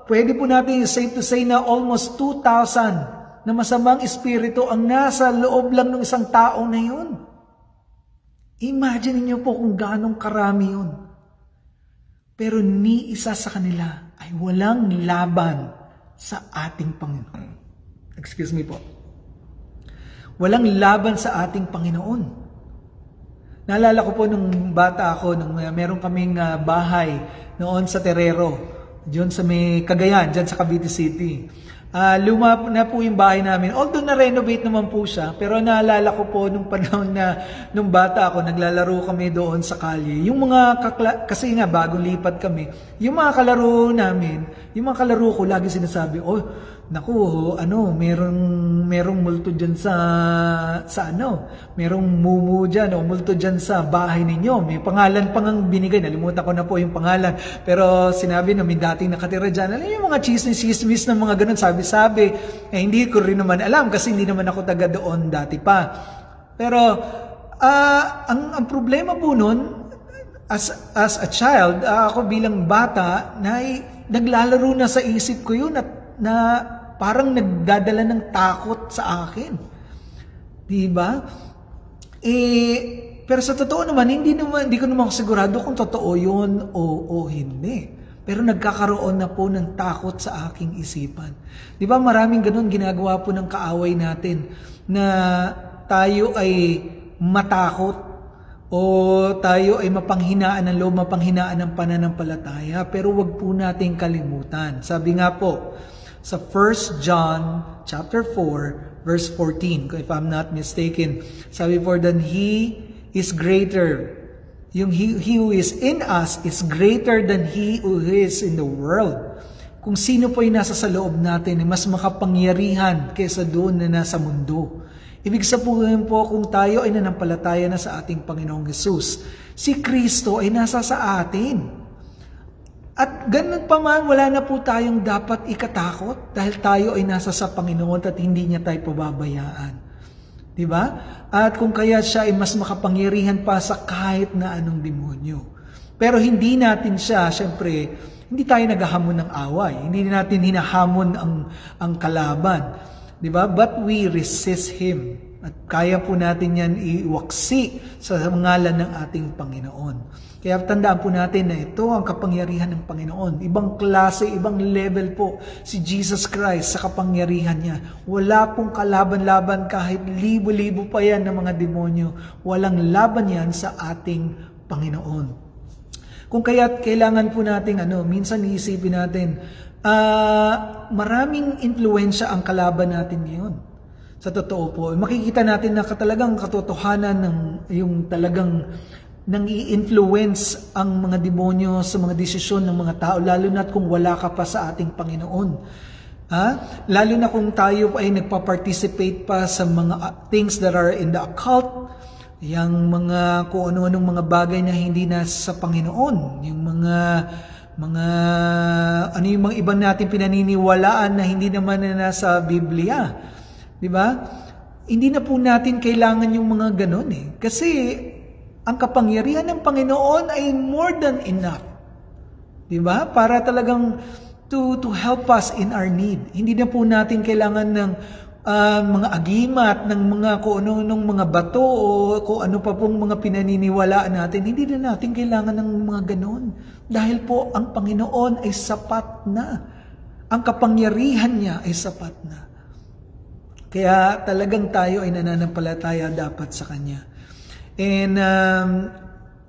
pwede po natin safe to say na almost 2,000 na masamang espiritu ang nasa loob lang ng isang tao na yun. Imagine niyo po kung gaano karami yun. Pero ni isa sa kanila ay walang laban sa ating Panginoon. Excuse me po. Walang laban sa ating Panginoon. Naalala ko po nung bata ako, nung meron kaming bahay noon sa Terero, diyon sa may Cagayan, diyan sa Cavite City. Luma na po yung bahay namin. Although na-renovate naman po siya, pero naalala ko po nung panahon na nung bata ako, naglalaro kami doon sa kalye. Yung mga kasi nga bagong lipat kami, yung mga kalaro namin, yung mga kalaro ko lagi sinasabi, naku, merong multo dyan merong mumu dyan o multo dyan sa bahay ninyo. May pangalan pang ang binigay, nalimutan ko na po yung pangalan. Pero sinabi na may dating nakatira dyan. Alam yung mga chismis ng mga ganun, sabi-sabi. Hindi ko rin naman alam kasi hindi naman ako taga doon dati pa. Pero ang problema po nun, as a child, ako bilang bata, naglalaro na sa isip ko yun na parang nagdadala ng takot sa akin. Diba? Pero sa totoo naman, hindi ko naman sigurado kung totoo yun o hindi. Pero nagkakaroon na po ng takot sa aking isipan. Diba maraming ganun ginagawa po ng kaaway natin na tayo ay matakot o tayo ay mapanghinaan ng loob, mapanghinaan ng pananampalataya. Pero wag po nating kalimutan. Sabi nga po, sa 1 John chapter 4 verse 14, if I'm not mistaken, sabi for then he is greater. Yung he who is in us is greater than he who is in the world. Kung sino po yung nasa sa loob natin ay mas makapangyarihan kaysa doon na nasa mundo. Ibig sabihin po kung tayo ay nanampalataya na sa ating Panginoong Hesus, si Kristo ay nasa sa atin. At ganun pa man, wala na po tayong dapat ikatakot dahil tayo ay nasa sa Panginoon at hindi niya tayo pababayaan. Diba? At kung kaya siya ay mas makapangyarihan pa sa kahit na anong demonyo. Pero hindi natin siya, syempre, hindi tayo naghahamon ng away. Hindi natin hinahamon ang kalaban. Diba? But we resist him. At kaya po natin yan iwaksi sa ngalan ng ating Panginoon. Kaya tandaan po natin na ito ang kapangyarihan ng Panginoon. Ibang klase, ibang level po si Jesus Christ sa kapangyarihan niya. Wala pong kalaban-laban kahit libo-libo pa yan ng mga demonyo. Walang laban yan sa ating Panginoon. Kung kaya kailangan po natin, minsan iisipin natin, maraming influensya ang kalaban natin ngayon. Sa totoo po, makikita natin na talagang katotohanan ng yung talagang nang i-influence ang mga demonyo sa mga desisyon ng mga tao, lalo na kung wala ka pa sa ating Panginoon. Lalo na kung tayo ay nagpa-participate pa sa mga things that are in the occult, yung mga kung ano-anong mga bagay na hindi na sa Panginoon, yung mga yung mga ibang natin pinaniniwalaan na hindi naman na nasa Biblia. Di ba? Hindi na po natin kailangan yung mga ganon Kasi ang kapangyarihan ng Panginoon ay more than enough. Di ba? Para talagang to help us in our need. Hindi na po natin kailangan ng mga agimat, ng mga kung ano-anong mga bato o kung ano pa pong mga pinaniniwalaan natin. Hindi na natin kailangan ng mga ganon. Dahil po ang Panginoon ay sapat na. Ang kapangyarihan niya ay sapat na. Kaya talagang tayo ay nananampalataya dapat sa Kanya. And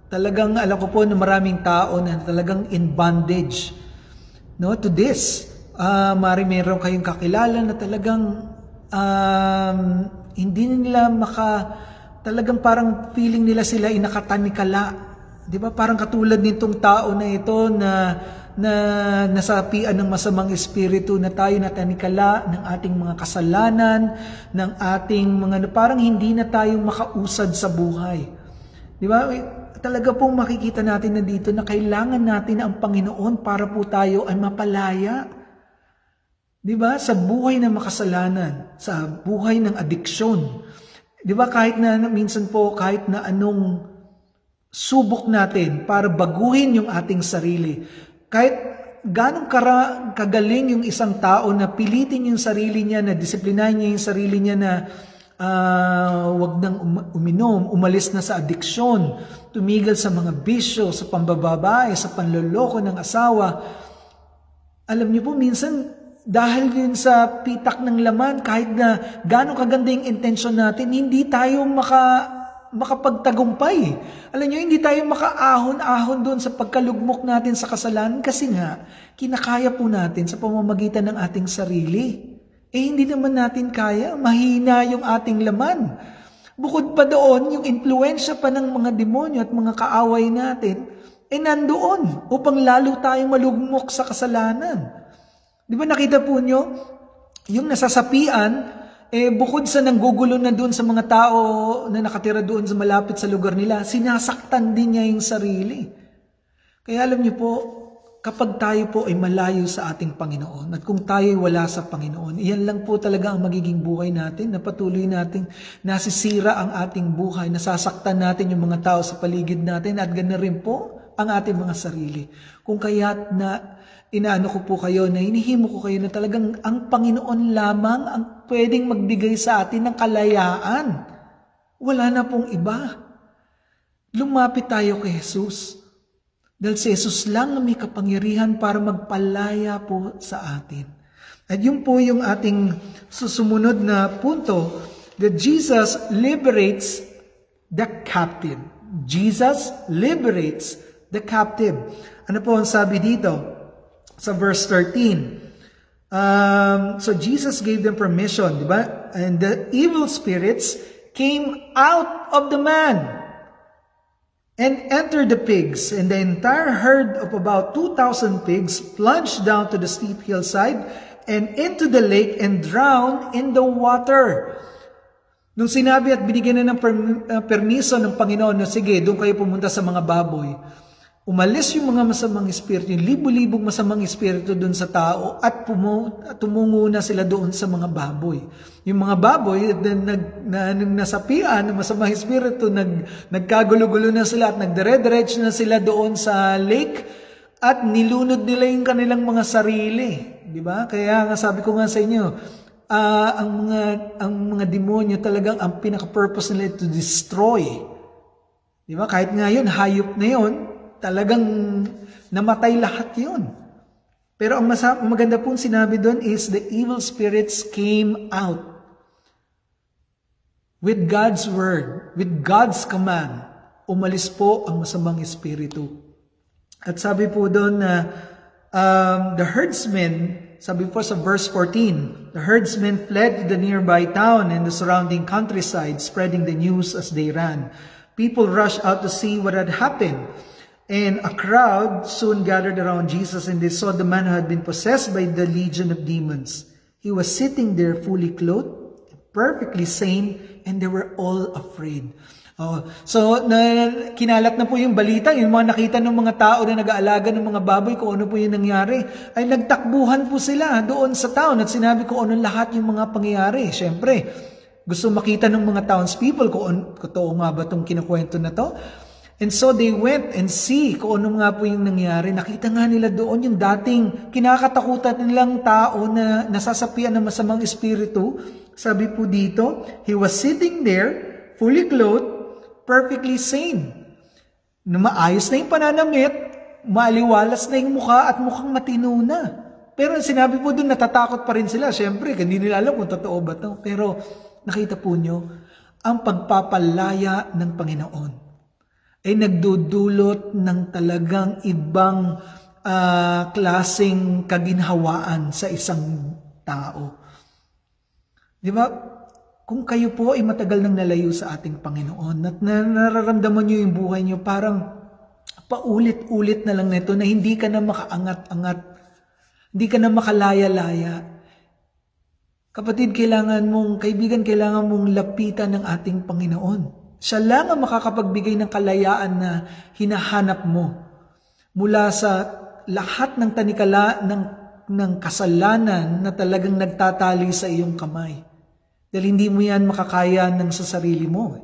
talagang alam ko po na maraming tao na talagang in bondage to this. Meron kayong kakilala na talagang hindi nila talagang parang feeling nila sila ay nakatanikala. Di ba? Parang katulad nitong tao na ito na nasapian ng masamang espiritu na tayo natanikala ng ating mga kasalanan, ng ating mga parang hindi na tayo makausad sa buhay. Di ba? Talaga pong makikita natin na dito na kailangan natin ang Panginoon para po tayo ay mapalaya. Di ba? Sa buhay ng makasalanan, sa buhay ng adiksyon. Di ba? Kahit na minsan po, kahit na anong subok natin para baguhin yung ating sarili. Kahit ganong kagaling yung isang tao na pilitin yung sarili niya, na disiplinahin niya yung sarili niya na wag nang uminom, umalis na sa adiksyon, tumigil sa mga bisyo, sa pambababae, sa panloloko ng asawa. Alam niyo po, minsan dahil yun sa pitak ng laman, kahit na ganong kaganda yung intensyon natin, hindi tayo makapagtagumpay. Alam niyo, hindi tayo makaahon-ahon doon sa pagkalugmok natin sa kasalanan kasi nga, kinakaya po natin sa pamamagitan ng ating sarili. Hindi naman natin kaya. Mahina yung ating laman. Bukod pa doon, yung impluensya pa ng mga demonyo at mga kaaway natin, nandoon upang lalo tayong malugmok sa kasalanan. Di ba nakita po nyo? Yung nasasapian, bukod sa nanggugulo na doon sa mga tao na nakatira doon sa malapit sa lugar nila, sinasaktan din niya yung sarili. Kaya alam niyo po, kapag tayo po ay malayo sa ating Panginoon at kung tayo ay wala sa Panginoon, iyan lang po talaga ang magiging buhay natin, na patuloy natin nasisira ang ating buhay, nasasaktan natin yung mga tao sa paligid natin at ganoon rin po ang ating mga sarili. Kung kaya't na inaano ko po kayo, na hinihimo ko kayo na talagang ang Panginoon lamang ang pwedeng magbigay sa atin ng kalayaan. Wala na pong iba. Lumapit tayo kay Jesus. Dahil si Jesus lang na may kapangyarihan para magpalaya po sa atin. At yun po yung ating susumunod na punto, that Jesus liberates the captive. Jesus liberates the captive. Ano po ang sabi dito? Sa verse 13. So Jesus gave them permission, di ba? And the evil spirits came out of the man and entered the pigs, and the entire herd of about 2,000 pigs plunged down to the steep hillside and into the lake and drowned in the water. Nung sinabi at binigyan na ng permiso ng Panginoon na sige, doon kayo pumunta sa mga baboy, umalis yung mga masamang espiritu, yung libo-libong masamang espiritu doon sa tao at tumungo na sila doon sa mga baboy. Yung mga baboy na nasapian ng masamang espiritu, nagkagulo-gulo na sila at nagdire-diretso na sila doon sa lake at nilunod nila yung kanilang mga sarili. Di ba? Kaya nga sabi ko nga sa inyo, ang mga demonyo talagang ang pinaka-purpose nila to destroy. Di ba? Kahit ngayon, hayop na yun, talagang namatay lahat yun. Pero ang maganda pong sinabi doon is the evil spirits came out with God's word, with God's command. Umalis po ang masamang espiritu. At sabi po doon na the herdsmen, sabi po sa verse 14, the herdsmen fled to the nearby town and the surrounding countryside, spreading the news as they ran. People rushed out to see what had happened. And a crowd soon gathered around Jesus, and they saw the man who had been possessed by the legion of demons. He was sitting there fully clothed, perfectly sane, and they were all afraid. So, kinalat na po yung balita, yung mga nakita ng mga tao na nag-aalaga ng mga baboy, kung ano po yung nangyari, ay nagtakbuhan po sila doon sa town at sinabi ko ano lahat yung mga pangyayari. Siyempre, gusto makita ng mga townspeople kung totoo nga ba itong kinukwento na to. And so they went and see kung ano nga po yung nangyari. Nakita nga nila doon yung dating kinakatakutan nilang tao na nasasapian ng masamang espiritu. Sabi po dito, he was sitting there, fully clothed, perfectly sane. Na maayos na yung pananamit, maaliwalas na yung mukha at mukhang matino na. Pero sinabi po doon, natatakot pa rin sila. Siyempre, hindi nila alam kung totoo ba ito. Pero nakita po nyo, ang pagpapalaya ng Panginoon ay nagdudulot ng talagang ibang klaseng kaginhawaan sa isang tao. Di ba? Kung kayo po ay matagal nang nalayo sa ating Panginoon at nararamdaman nyo yung buhay nyo, parang paulit-ulit na lang nito na hindi ka na makaangat-angat, hindi ka na makalaya-laya. Kapatid, kaibigan, kailangan mong lapitan ng ating Panginoon. Siya lang ang makakapagbigay ng kalayaan na hinahanap mo mula sa lahat ng tanikala ng kasalanan na talagang nagtatali sa iyong kamay. Dahil hindi mo yan makakaya ng sa sarili mo.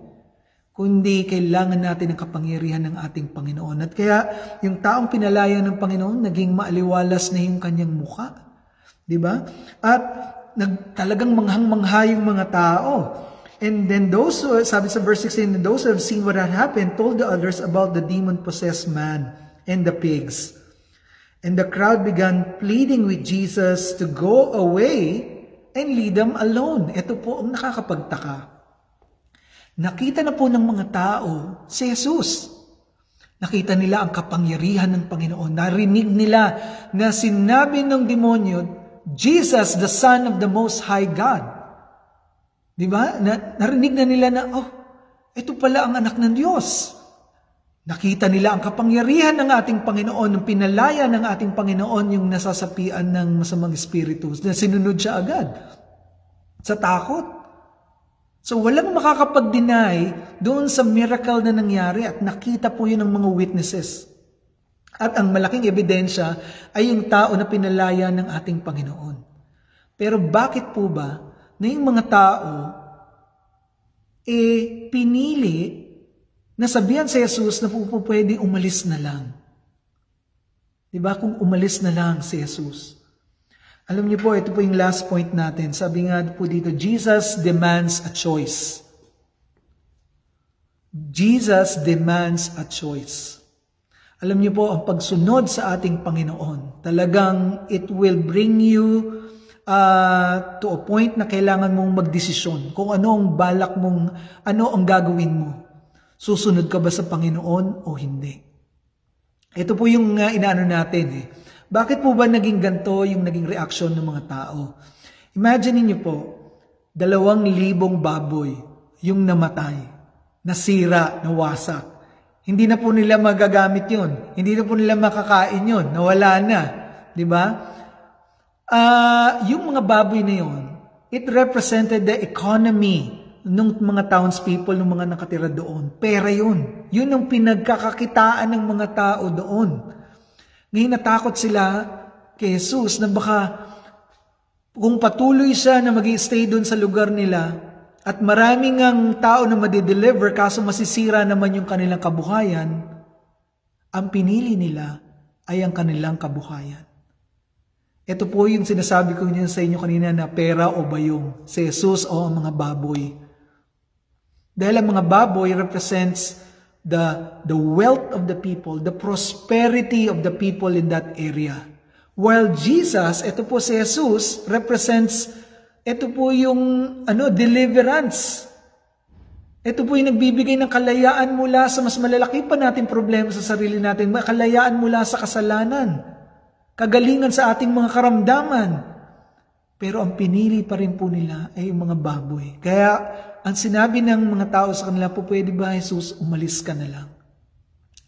Kundi kailangan natin ang kapangyarihan ng ating Panginoon. At kaya yung taong pinalaya ng Panginoon, naging maaliwalas na yung kanyang mukha. Diba? At talagang manghang-mangha yung mga tao. And then those who, sabi sa verse 16, those who have seen what had happened told the others about the demon-possessed man and the pigs. And the crowd began pleading with Jesus to go away and lead them alone. Ito po ang nakakapagtaka. Nakita na po ng mga tao si Jesus. Nakita nila ang kapangyarihan ng Panginoon. Narinig nila na sinabi ng demonyo, Jesus, the Son of the Most High God. Diba? Narinig na nila na, ito pala ang anak ng Diyos. Nakita nila ang kapangyarihan ng ating Panginoon, ng pinalaya ng ating Panginoon yung nasasapian ng masamang espiritu. Na sinunod siya agad. Sa takot. So walang makakapag-deny doon sa miracle na nangyari at nakita po yun ng mga witnesses. At ang malaking ebidensya ay yung tao na pinalaya ng ating Panginoon. Pero bakit po ba na yung mga tao pinili na sabihan sa Jesus na pwede umalis na lang. Diba? Kung umalis na lang si Jesus. Alam niyo po, ito po yung last point natin. Sabi nga po dito, Jesus demands a choice. Jesus demands a choice. Alam niyo po, ang pagsunod sa ating Panginoon, talagang it will bring you to a point na kailangan mong magdesisyon kung ano ang balak mong, ano ang gagawin mo. Susunod ka ba sa Panginoon o hindi? Ito po yung inaano natin. Bakit po ba naging ganito yung naging reaksyon ng mga tao? Imagine niyo po, 2,000 baboy yung namatay, nasira, nawasak. Hindi na po nila magagamit yun. Hindi na po nila makakain yun. Nawala na. Diba? Yung mga baboy na yun, it represented the economy ng mga townspeople, ng mga nakatira doon. Pera yun. Yun ang pinagkakakitaan ng mga tao doon. Ngayon natakot sila kay Jesus na baka kung patuloy siya na mag-i-stay doon sa lugar nila at maraming ang tao na madideliver kaso masisira naman yung kanilang kabuhayan, ang pinili nila ay ang kanilang kabuhayan. Ito po yung sinasabi ko niya sa inyo kanina na pera o bayong. Si Jesus o ang mga baboy. Dahil ang mga baboy represents the wealth of the people, the prosperity of the people in that area. While Jesus, ito po si Jesus, represents, ito po yung deliverance. Ito po yung nagbibigay ng kalayaan mula sa mas malalaki pa nating problema sa sarili natin, kalayaan mula sa kasalanan, kagalingan sa ating mga karamdaman. Pero ang pinili pa rin po nila ay yung mga baboy. Kaya ang sinabi ng mga tao sa kanila po, pwede ba Jesus, umalis ka na lang?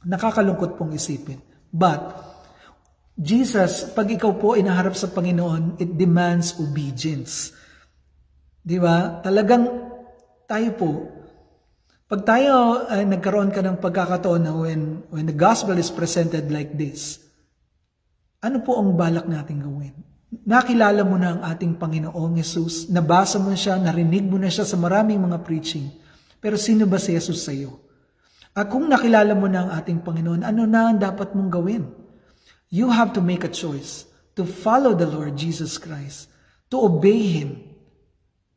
Nakakalungkot pong isipin. But, Jesus, pag ikaw po inaharap sa Panginoon, it demands obedience. Di ba? Talagang tayo po, pag tayo nagkaroon ka ng pagkakataon na when the gospel is presented like this, ano po ang balak natin gawin? Nakilala mo na ang ating Panginoong Jesus, nabasa mo na siya, narinig mo na siya sa maraming mga preaching. Pero sino ba si Jesus sa iyo? At kung nakilala mo na ang ating Panginoon, ano na ang dapat mong gawin? You have to make a choice to follow the Lord Jesus Christ, to obey Him.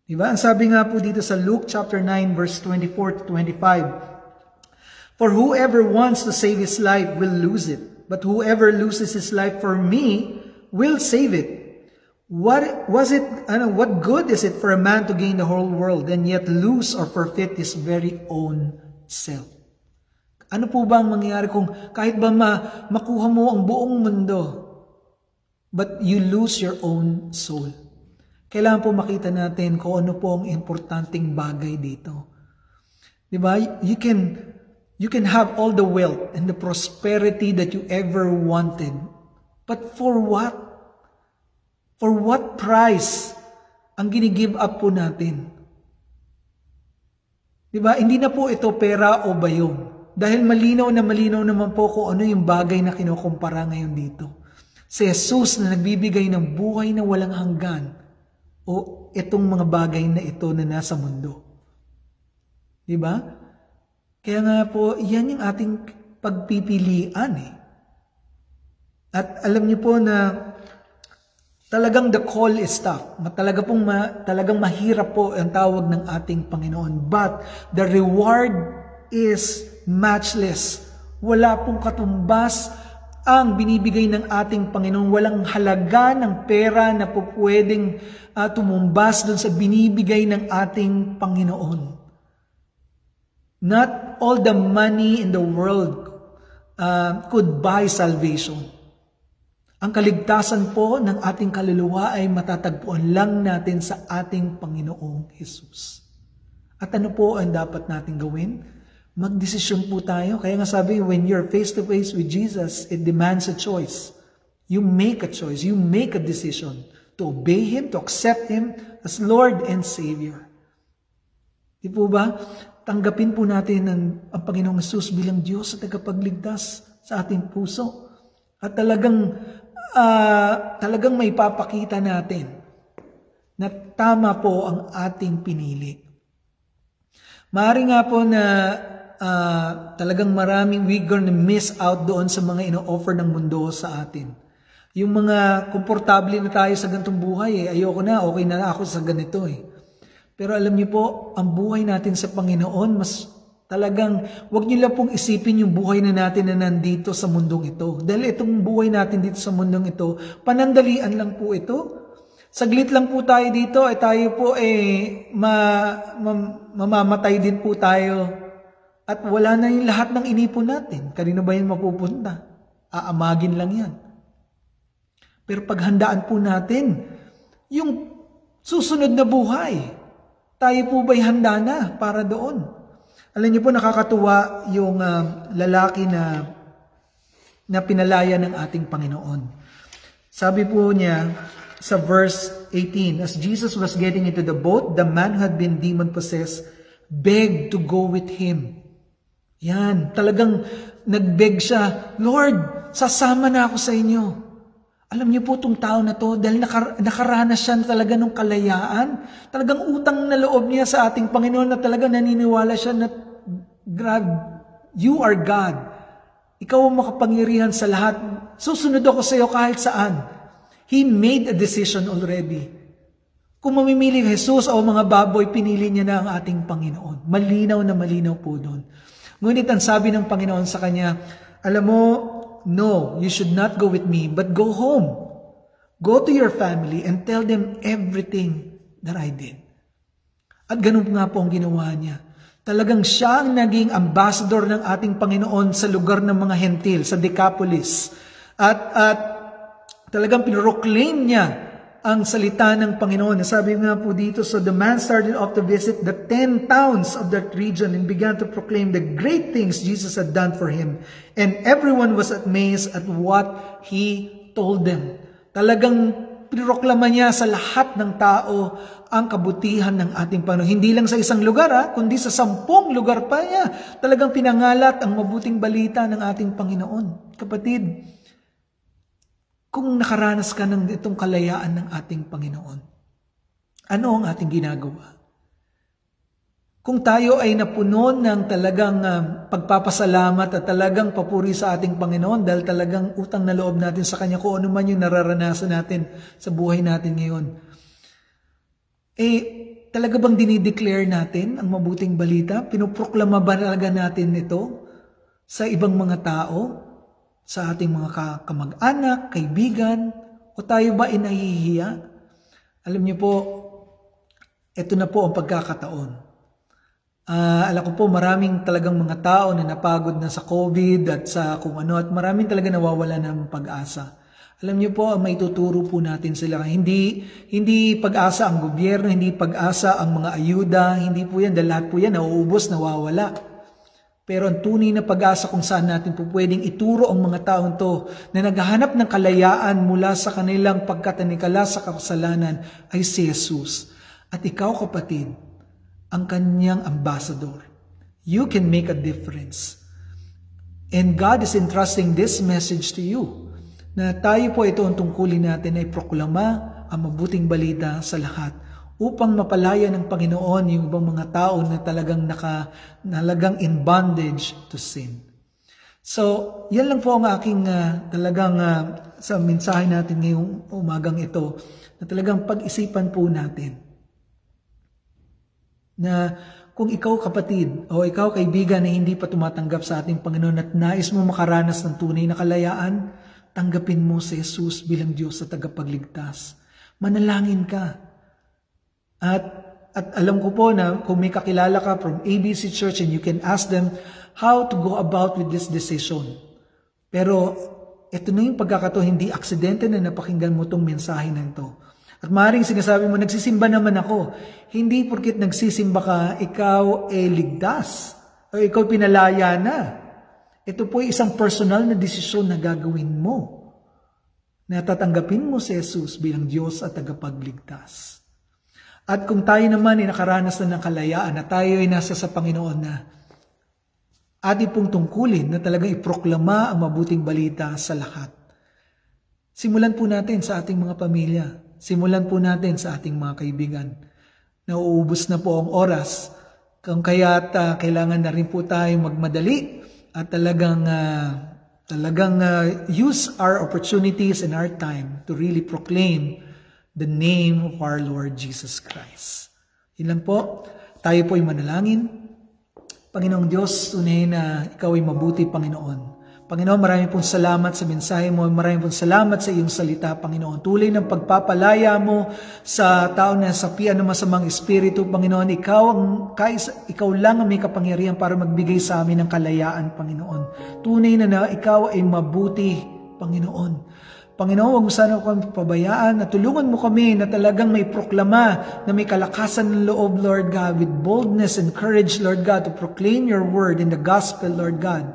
Diba? Ang sabi nga po dito sa Luke chapter 9 verse 24 to 25, For whoever wants to save his life will lose it, but whoever loses his life for me will save it. What good is it for a man to gain the whole world and yet lose or forfeit his very own self? Ano po ba ang mangyayari kung kahit ba makuha mo ang buong mundo, but you lose your own soul? Kailangan po makita natin kung ano po ang importanteng bagay dito. Diba? You can have all the wealth and the prosperity that you ever wanted, but for what? For what price ang gini-give up po natin? Diba? Hindi na po ito pera o bayong. Dahil malinaw naman po kung ano yung bagay na kinukumpara ngayon dito. Si Jesus na nagbibigay ng buhay na walang hanggan o itong mga bagay na ito na nasa mundo. Diba? Kaya nga po, yan yung ating pagpipilian eh. At alam niyo po na talagang the call is tough. Talagang mahirap po ang tawag ng ating Panginoon. But the reward is matchless. Wala pong katumbas ang binibigay ng ating Panginoon. Walang halaga ng pera na po pwedeng tumumbas doon sa binibigay ng ating Panginoon. Not all the money in the world could buy salvation. Ang kaligtasan po ng ating kaluluwa ay matatagpuan lang natin sa ating Panginoong Jesus. At ano po ang dapat natin gawin? Magdesisyon po tayo. Kaya nga sabi, when you're face to face with Jesus, it demands a choice. You make a choice. You make a decision to obey Him, to accept Him as Lord and Savior. Di po ba? Tanggapin po natin ang Panginoong Jesus bilang Diyos at tagapagligtas sa ating puso. At talagang may papakita natin na tama po ang ating pinili. Maaari nga po na talagang we're gonna miss out doon sa mga ino-offer ng mundo sa atin. Yung mga komportable na tayo sa ganitong buhay ayoko na, okay na ako sa ganito Pero alam niyo po, ang buhay natin sa Panginoon, mas talagang, wag niyo lang pong isipin yung buhay na natin na nandito sa mundong ito. Dahil itong buhay natin dito sa mundong ito, panandalian lang po ito. Saglit lang po tayo dito, tayo po mamamatay din po tayo. At wala na yung lahat ng inipon natin. Kanino ba yan mapupunta? Aamagin lang yan. Pero paghandaan po natin yung susunod na buhay. Tayo po ba'y handa na para doon? Alam niyo po, nakakatuwa yung lalaki na pinalaya ng ating Panginoon. Sabi po niya sa verse 18, As Jesus was getting into the boat, the man who had been demon-possessed begged to go with Him. Yan, talagang nagbeg siya, Lord, sasama na ako sa inyo. Alam niyo po itong tao na to, dahil nakaranas siya talaga ng kalayaan, talagang utang na loob niya sa ating Panginoon na talagang naniniwala siya na, God, you are God. Ikaw ang makapangyarihan sa lahat. Susunod ako sa iyo kahit saan. He made a decision already. Kung mamimili Jesus o mga baboy, pinili niya na ang ating Panginoon. Malinaw na malinaw po doon. Ngunit ang sabi ng Panginoon sa kanya, alam mo, no, you should not go with me, but go home. Go to your family and tell them everything that I did. At ganun nga po ang ginawa niya. Talagang siya ang naging ambassador ng ating Panginoon sa lugar ng mga hentil, sa Decapolis. At talagang pinroclaim niya ang salita ng Panginoon. Sabi nga po dito, so the man started off to visit the 10 towns of that region and began to proclaim the great things Jesus had done for him. And everyone was amazed at what he told them. Talagang pinroklama niya sa lahat ng tao ang kabutihan ng ating Panginoon. Hindi lang sa isang lugar, kundi sa 10 lugar pa niya. Talagang pinangalat ang mabuting balita ng ating Panginoon. Kapatid, kung nakaranas ka ng itong kalayaan ng ating Panginoon, ano ang ating ginagawa? Kung tayo ay napuno ng talagang pagpapasalamat at talagang papuri sa ating Panginoon dahil talagang utang na loob natin sa Kanya kung ano man yung nararanasan natin sa buhay natin ngayon, talaga bang dinideclare natin ang mabuting balita? Pinoproklama ba talaga natin ito sa ibang mga tao? Sa ating mga kamag-anak, kaibigan, o tayo ba inahihiya? Alam niyo po, ito na po ang pagkakataon. Alam ko po, maraming talagang mga tao na napagod na sa COVID at sa kung ano, at maraming talaga nawawala ng pag-asa. Alam niyo po, may tuturo po natin sila. Hindi pag-asa ang gobyerno, hindi pag-asa ang mga ayuda, hindi po yan, dahil lahat po yan, nauubos, nawawala. Pero ang tunay na pag-asa kung saan natin po pwedeng ituro ang mga taong to na naghahanap ng kalayaan mula sa kanilang pagkatanikala sa kasalanan ay si Jesus. At ikaw, kapatid, ang kanyang ambassador. You can make a difference. And God is entrusting this message to you na tayo po ito ang tungkulin natin ay proklama ang mabuting balita sa lahat upang mapalaya ng Panginoon yung ibang mga tao na talagang in bondage to sin. So, yan lang po ang aking talagang sa mensahe natin ngayong umagang ito, na talagang pag-isipan po natin na kung ikaw kapatid o ikaw kaibigan na hindi pa tumatanggap sa ating Panginoon at nais mo makaranas ng tunay na kalayaan, tanggapin mo si Jesus bilang Diyos at tagapagligtas. Manalangin ka. At alam ko po na kung may kakilala ka from ABC Church and you can ask them how to go about with this decision. Pero ito na yung pagkakataon, hindi aksidente na napakinggan mo itong mensahe na ito. At maaaring sinasabi mo, nagsisimba naman ako. Hindi porkit nagsisimba ka, ikaw ligtas o ikaw pinalaya na. Ito po ay isang personal na desisyon na gagawin mo. Na tatanggapin mo si Jesus bilang Diyos at tagapagligtas. At kung tayo naman ay nakaranas na ng kalayaan na tayo ay nasa sa Panginoon na ating pong tungkulin na talagang iproklama ang mabuting balita sa lahat. Simulan po natin sa ating mga pamilya. Simulan po natin sa ating mga kaibigan. Nauubos na po ang oras. Kung kaya't kailangan na rin po tayo magmadali at talagang use our opportunities and our time to really proclaim the name of our Lord Jesus Christ. Yun lang po. Tayo po ay manalangin. Panginoong Diyos, tunay na ikaw ay mabuti, Panginoon. Panginoon, maraming pong salamat sa mensahe mo. Maraming pong salamat sa iyong salita, Panginoon. Tuloy ng pagpapalaya mo sa tao na sapian ng masamang espiritu, Panginoon. Ikaw lang ang may kapangyarihan para magbigay sa amin ng kalayaan, Panginoon. Tunay na ikaw ay mabuti, Panginoon. Panginoon, huwag mo sana kami pabayaan at tulungan mo kami na talagang may proklama, na may kalakasan ng loob, Lord God, with boldness and courage, Lord God, to proclaim your word in the gospel, Lord God,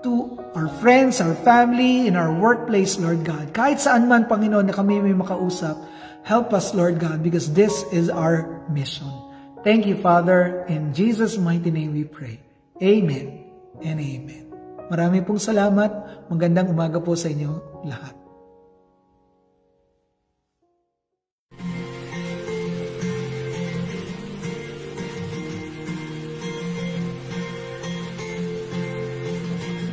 to our friends, our family, in our workplace, Lord God. Kahit saan man, Panginoon, na kami may makausap, help us, Lord God, because this is our mission. Thank you, Father. In Jesus' mighty name we pray. Amen and amen. Marami pong salamat. Magandang umaga po sa inyo lahat.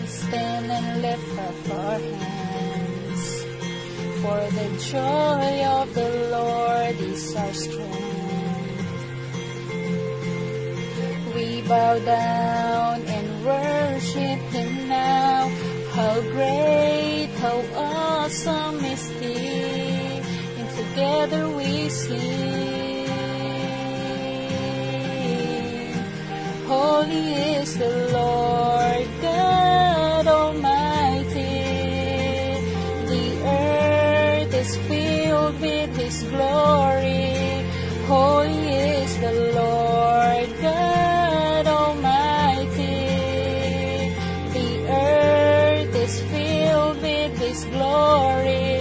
Stand and lift up our hands. For the joy of the Lord is our strength. We bow down and worship Him now. How great, how awesome is He, and together we sing. Holy is the Lord God Almighty. The earth is filled with His glory. Holy is the Lord God Almighty. The earth is filled with His glory.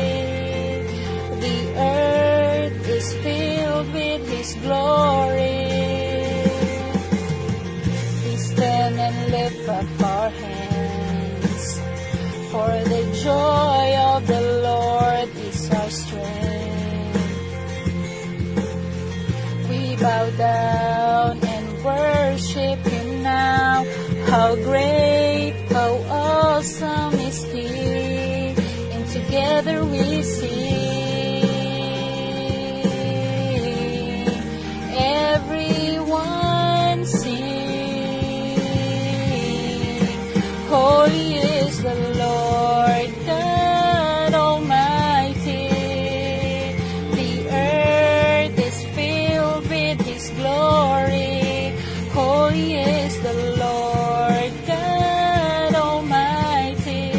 The earth is filled with His glory. We stand and lift up our hands, for the joy of the Lord is our strength. We bow down and worship Him now. How great, how awesome is He, and together we sing. Everyone sing. Holy is the Lord God Almighty. The earth is filled with His glory. Holy is the Lord God Almighty.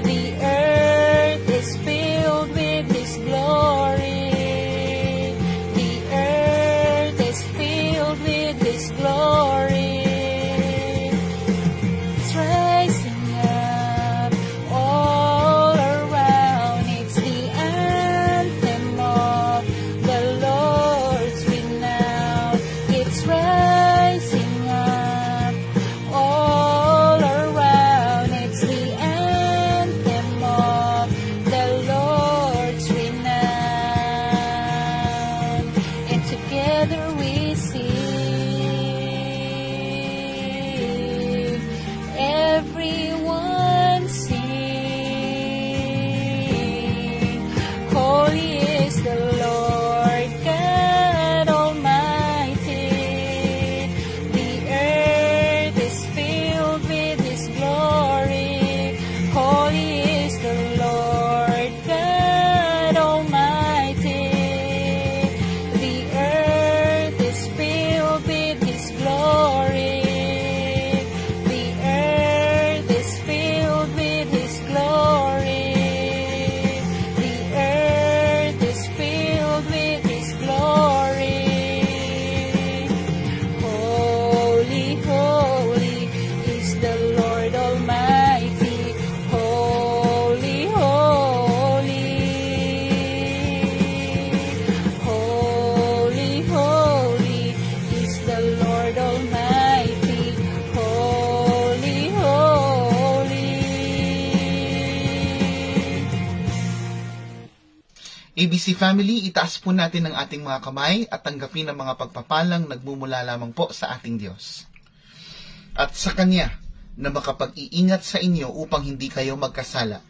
The earth is filled with His glory. The earth is filled with His glory. It's rising up all around. It's the anthem of the Lord's renown. It's rising up all around. It's the anthem of the Lord's renown. And together we sing. Everyone sing. Holy is the Lord God Almighty. The earth is filled with His glory. Holy is the Lord God Almighty. The earth is filled with His glory. The earth is filled with His glory. The earth is filled with His glory. Holy, holy is the Lord Almighty. Holy, holy. Holy, holy is the Lord Almighty. Holy, holy. ABC family, itaas po natin ang ating mga kamay at tanggapin ang mga pagpapalang nagmumula lamang po sa ating Diyos. At sa Kanya na makapag-iingat sa inyo upang hindi kayo magkasala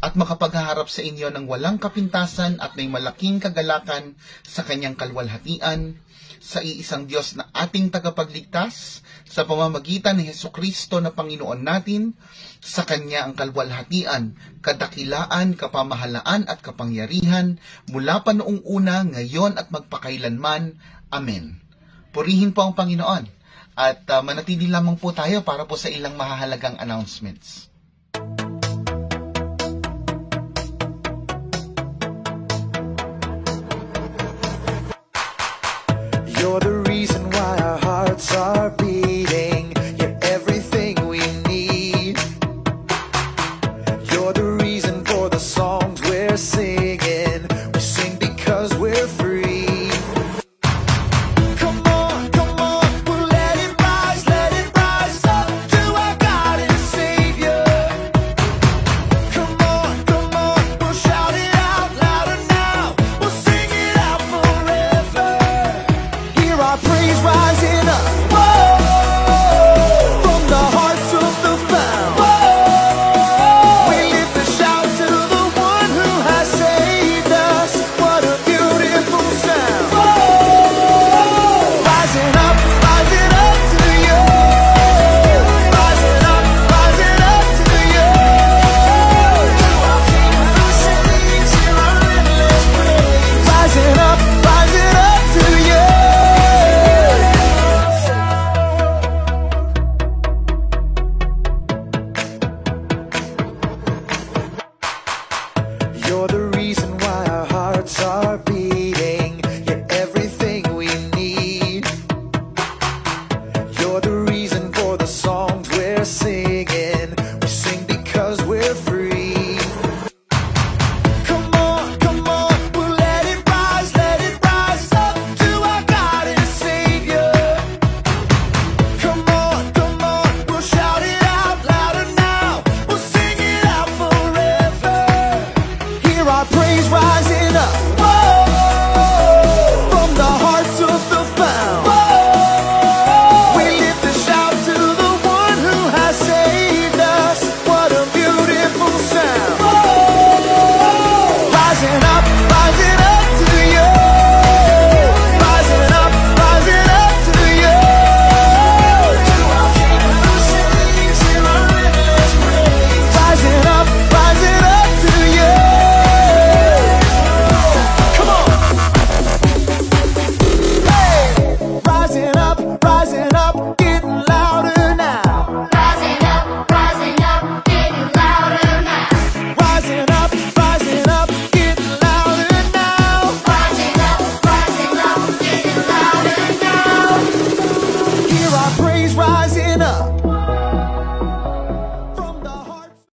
at makapaghaharap sa inyo ng walang kapintasan at may malaking kagalakan sa Kanyang kalwalhatian, sa iisang Diyos na ating tagapagligtas, sa pamamagitan ni Hesukristo na Panginoon natin. Sa Kanya ang kalwalhatian, kadakilaan, kapamahalaan at kapangyarihan mula pa noong una, ngayon at magpakailanman. Amen. Purihin po ang Panginoon at manatili lamang po tayo para po sa ilang mahahalagang announcements. You're the